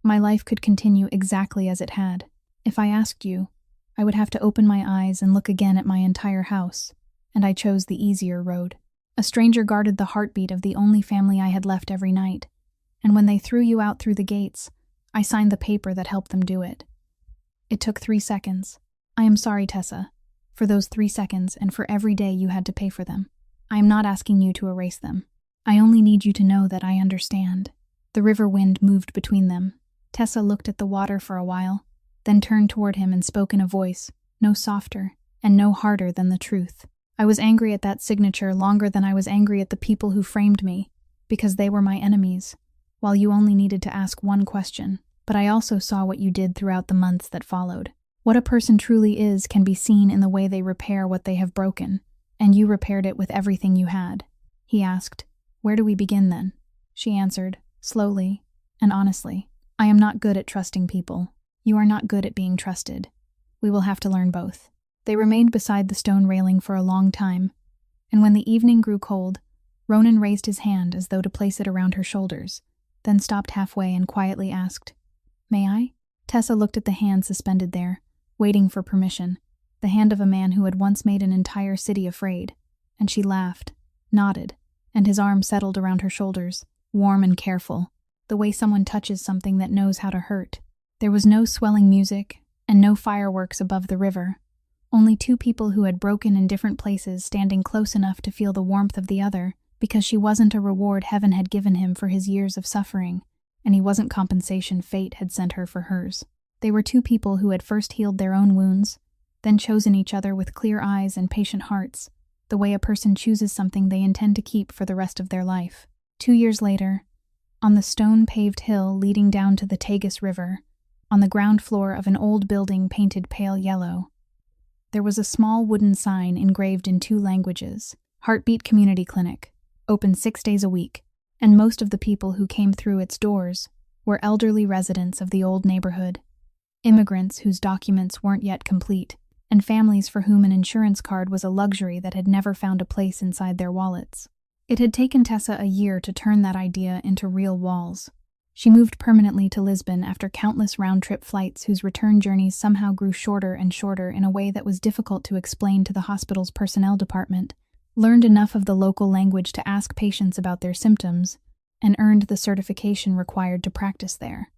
my life could continue exactly as it had. If I asked you, I would have to open my eyes and look again at my entire house, and I chose the easier road. A stranger guarded the heartbeat of the only family I had left every night, and when they threw you out through the gates, I signed the paper that helped them do it. It took 3 seconds. I am sorry, Tessa, for those 3 seconds and for every day you had to pay for them. I am not asking you to erase them. I only need you to know that I understand. The river wind moved between them. Tessa looked at the water for a while, then turned toward him and spoke in a voice, no softer and no harder than the truth. I was angry at that signature longer than I was angry at the people who framed me, because they were my enemies, while you only needed to ask one question. But I also saw what you did throughout the months that followed. What a person truly is can be seen in the way they repair what they have broken, and you repaired it with everything you had. He asked, "Where do we begin then?" She answered, slowly and honestly, "I am not good at trusting people. You are not good at being trusted. We will have to learn both." They remained beside the stone railing for a long time, and when the evening grew cold, Ronan raised his hand as though to place it around her shoulders, then stopped halfway and quietly asked, "May I?" Tessa looked at the hand suspended there, waiting for permission, the hand of a man who had once made an entire city afraid, and she laughed, nodded, and his arm settled around her shoulders, warm and careful, the way someone touches something that knows how to hurt. There was no swelling music, and no fireworks above the river. Only 2 people who had broken in different places standing close enough to feel the warmth of the other, because she wasn't a reward heaven had given him for his years of suffering, and he wasn't compensation fate had sent her for hers. They were 2 people who had first healed their own wounds, then chosen each other with clear eyes and patient hearts, the way a person chooses something they intend to keep for the rest of their life. 2 years later, on the stone-paved hill leading down to the Tagus River, on the ground floor of an old building painted pale yellow, there was a small wooden sign engraved in 2 languages, Heartbeat Community Clinic, open 6 days a week, and most of the people who came through its doors were elderly residents of the old neighborhood, immigrants whose documents weren't yet complete, and families for whom an insurance card was a luxury that had never found a place inside their wallets. It had taken Tessa a year to turn that idea into real walls. She moved permanently to Lisbon after countless round-trip flights whose return journeys somehow grew shorter and shorter in a way that was difficult to explain to the hospital's personnel department, learned enough of the local language to ask patients about their symptoms, and earned the certification required to practice there.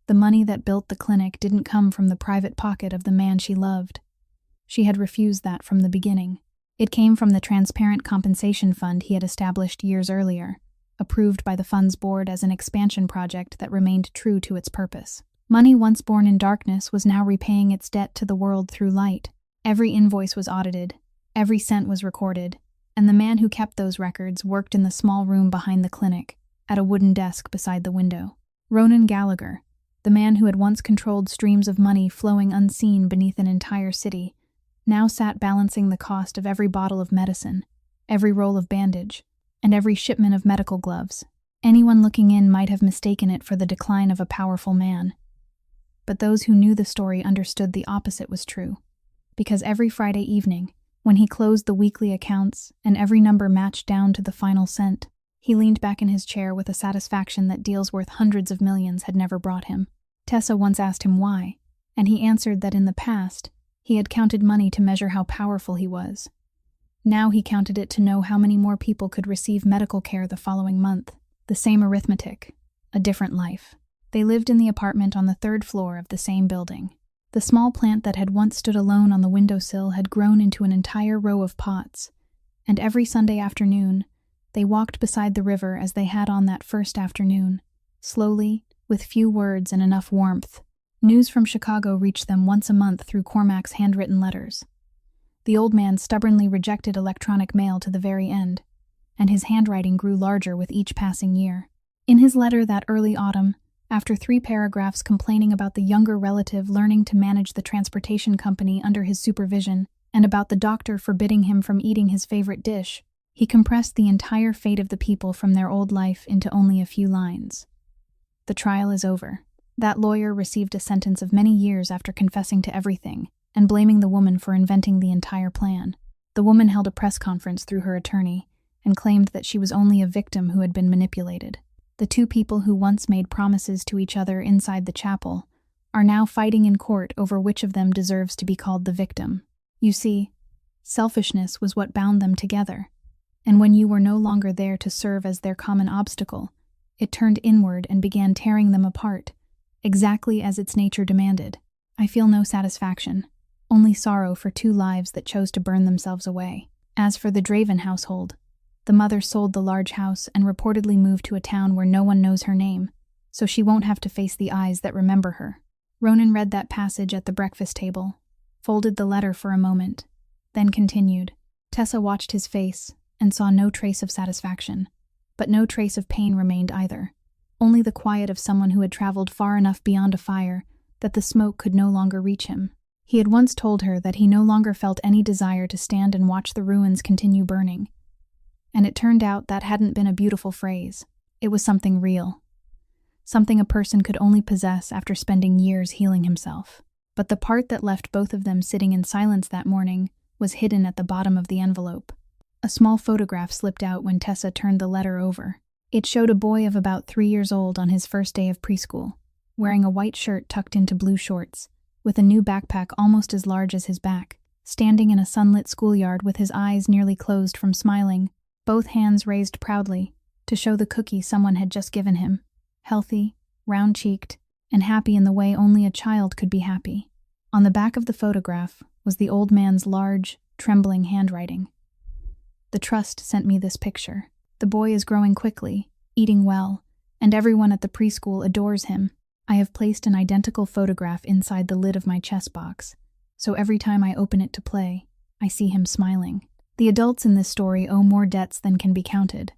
The money that built the clinic didn't come from the private pocket of the man she loved. She had refused that from the beginning. It came from the transparent compensation fund he had established years earlier, approved by the fund's board as an expansion project that remained true to its purpose. Money once born in darkness was now repaying its debt to the world through light. Every invoice was audited, every cent was recorded, and the man who kept those records worked in the small room behind the clinic, at a wooden desk beside the window. Ronan Gallagher, the man who had once controlled streams of money flowing unseen beneath an entire city, now sat balancing the cost of every bottle of medicine, every roll of bandage, and every shipment of medical gloves. Anyone looking in might have mistaken it for the decline of a powerful man. But those who knew the story understood the opposite was true, because every Friday evening, when he closed the weekly accounts and every number matched down to the final cent, he leaned back in his chair with a satisfaction that deals worth hundreds of millions had never brought him. Tessa once asked him why, and he answered that in the past, he had counted money to measure how powerful he was. Now he counted it to know how many more people could receive medical care the following month. The same arithmetic, a different life. They lived in the apartment on the 3rd floor of the same building. The small plant that had once stood alone on the windowsill had grown into an entire row of pots, and every Sunday afternoon, they walked beside the river as they had on that first afternoon, slowly, with few words and enough warmth. News from Chicago reached them once a month through Cormac's handwritten letters. The old man stubbornly rejected electronic mail to the very end, and his handwriting grew larger with each passing year. In his letter that early autumn, after 3 paragraphs complaining about the younger relative learning to manage the transportation company under his supervision, and about the doctor forbidding him from eating his favorite dish. He compressed the entire fate of the people from their old life into only a few lines. The trial is over. That lawyer received a sentence of many years after confessing to everything and blaming the woman for inventing the entire plan. The woman held a press conference through her attorney and claimed that she was only a victim who had been manipulated. The two people who once made promises to each other inside the chapel are now fighting in court over which of them deserves to be called the victim. You see, selfishness was what bound them together, and when you were no longer there to serve as their common obstacle, it turned inward and began tearing them apart, exactly as its nature demanded. I feel no satisfaction, only sorrow for two lives that chose to burn themselves away. As for the Draven household, the mother sold the large house and reportedly moved to a town where no one knows her name, so she won't have to face the eyes that remember her. Ronan read that passage at the breakfast table, folded the letter for a moment, then continued. Tessa watched his face and saw no trace of satisfaction, but no trace of pain remained either, only the quiet of someone who had traveled far enough beyond a fire that the smoke could no longer reach him. He had once told her that he no longer felt any desire to stand and watch the ruins continue burning, and it turned out that hadn't been a beautiful phrase. It was something real, something a person could only possess after spending years healing himself. But the part that left both of them sitting in silence that morning was hidden at the bottom of the envelope. A small photograph slipped out when Tessa turned the letter over. It showed a boy of about 3 years old on his first day of preschool, wearing a white shirt tucked into blue shorts, with a new backpack almost as large as his back, standing in a sunlit schoolyard with his eyes nearly closed from smiling, both hands raised proudly to show the cookie someone had just given him, healthy, round-cheeked, and happy in the way only a child could be happy. On the back of the photograph was the old man's large, trembling handwriting. The trust sent me this picture. The boy is growing quickly, eating well, and everyone at the preschool adores him. I have placed an identical photograph inside the lid of my chess box, so every time I open it to play, I see him smiling. The adults in this story owe more debts than can be counted,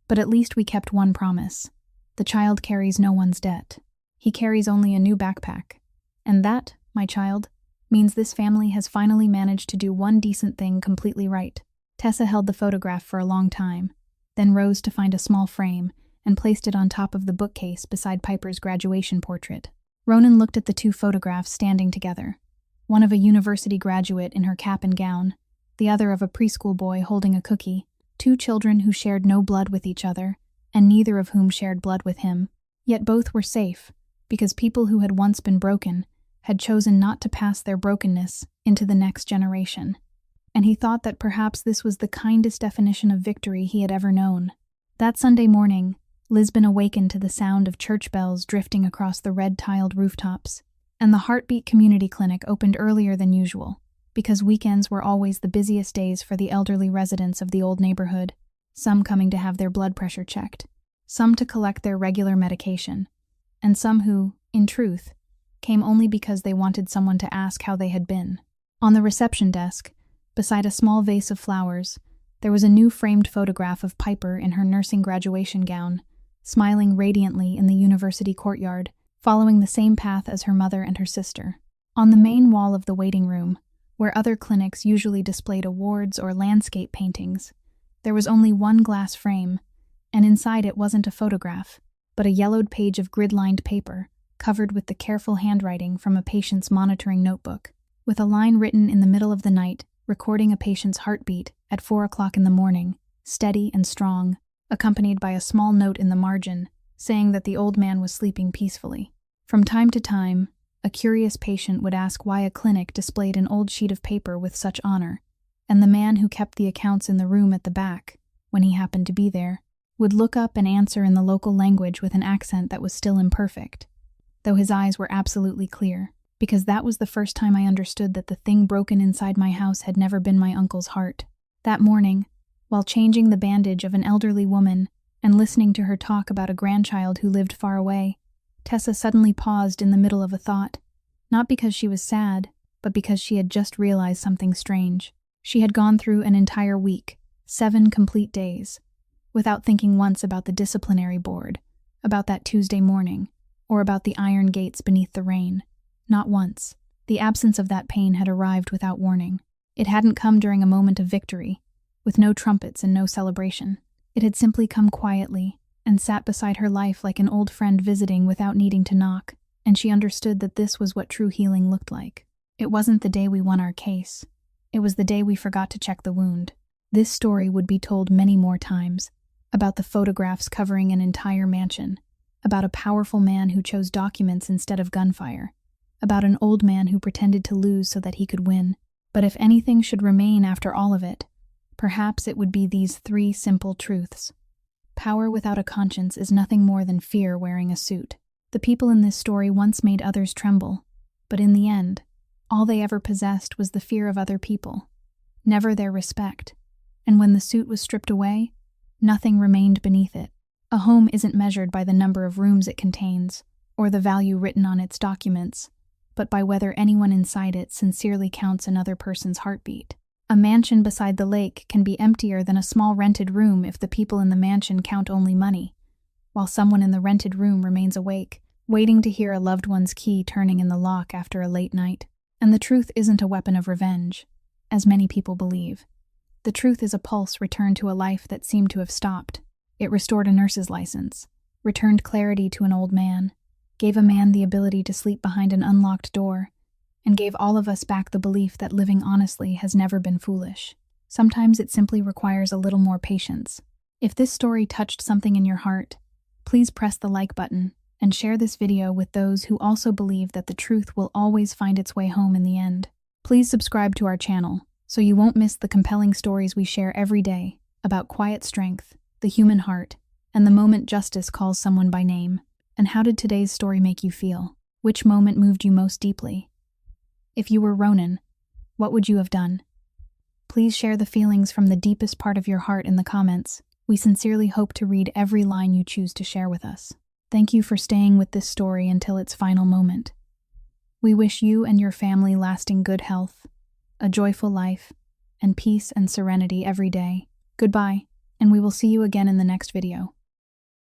but at least we kept one promise. The child carries no one's debt. He carries only a new backpack. And that, my child, means this family has finally managed to do one decent thing completely right. Tessa held the photograph for a long time, then rose to find a small frame and placed it on top of the bookcase beside Piper's graduation portrait. Ronan looked at the two photographs standing together, one of a university graduate in her cap and gown, the other of a preschool boy holding a cookie, two children who shared no blood with each other, and neither of whom shared blood with him. Yet both were safe, because people who had once been broken had chosen not to pass their brokenness into the next generation. And he thought that perhaps this was the kindest definition of victory he had ever known. That Sunday morning, Lisbon awakened to the sound of church bells drifting across the red-tiled rooftops, and the Heartbeat Community Clinic opened earlier than usual, because weekends were always the busiest days for the elderly residents of the old neighborhood, some coming to have their blood pressure checked, some to collect their regular medication, and some who, in truth, came only because they wanted someone to ask how they had been. On the reception desk, beside a small vase of flowers, there was a new framed photograph of Piper in her nursing graduation gown, smiling radiantly in the university courtyard, following the same path as her mother and her sister. On the main wall of the waiting room, where other clinics usually displayed awards or landscape paintings, there was only one glass frame, and inside it wasn't a photograph, but a yellowed page of grid-lined paper, covered with the careful handwriting from a patient's monitoring notebook, with a line written in the middle of the night, recording a patient's heartbeat at 4 o'clock in the morning, steady and strong, accompanied by a small note in the margin, saying that the old man was sleeping peacefully. From time to time, a curious patient would ask why a clinic displayed an old sheet of paper with such honor, and the man who kept the accounts in the room at the back, when he happened to be there, would look up and answer in the local language with an accent that was still imperfect, though his eyes were absolutely clear, because that was the first time I understood that the thing broken inside my house had never been my uncle's heart. That morning, while changing the bandage of an elderly woman and listening to her talk about a grandchild who lived far away, Tessa suddenly paused in the middle of a thought, not because she was sad, but because she had just realized something strange. She had gone through an entire week, 7 complete days, without thinking once about the disciplinary board, about that Tuesday morning, or about the iron gates beneath the rain. Not once. The absence of that pain had arrived without warning. It hadn't come during a moment of victory, with no trumpets and no celebration. It had simply come quietly and sat beside her life like an old friend visiting without needing to knock, and she understood that this was what true healing looked like. It wasn't the day we won our case. It was the day we forgot to check the wound. This story would be told many more times, about the photographs covering an entire mansion, about a powerful man who chose documents instead of gunfire, about an old man who pretended to lose so that he could win. But if anything should remain after all of it, perhaps it would be these 3 simple truths. Power without a conscience is nothing more than fear wearing a suit. The people in this story once made others tremble, but in the end, all they ever possessed was the fear of other people, never their respect. And when the suit was stripped away, nothing remained beneath it. A home isn't measured by the number of rooms it contains, or the value written on its documents, but by whether anyone inside it sincerely counts another person's heartbeat. A mansion beside the lake can be emptier than a small rented room if the people in the mansion count only money, while someone in the rented room remains awake, waiting to hear a loved one's key turning in the lock after a late night. And the truth isn't a weapon of revenge, as many people believe. The truth is a pulse returned to a life that seemed to have stopped. It restored a nurse's license, returned clarity to an old man, gave a man the ability to sleep behind an unlocked door, and gave all of us back the belief that living honestly has never been foolish. Sometimes it simply requires a little more patience. If this story touched something in your heart, please press the like button and share this video with those who also believe that the truth will always find its way home in the end. Please subscribe to our channel so you won't miss the compelling stories we share every day about quiet strength, the human heart, and the moment justice calls someone by name. And how did today's story make you feel? Which moment moved you most deeply? If you were Ronan, what would you have done? Please share the feelings from the deepest part of your heart in the comments. We sincerely hope to read every line you choose to share with us. Thank you for staying with this story until its final moment. We wish you and your family lasting good health, a joyful life, and peace and serenity every day. Goodbye, and we will see you again in the next video.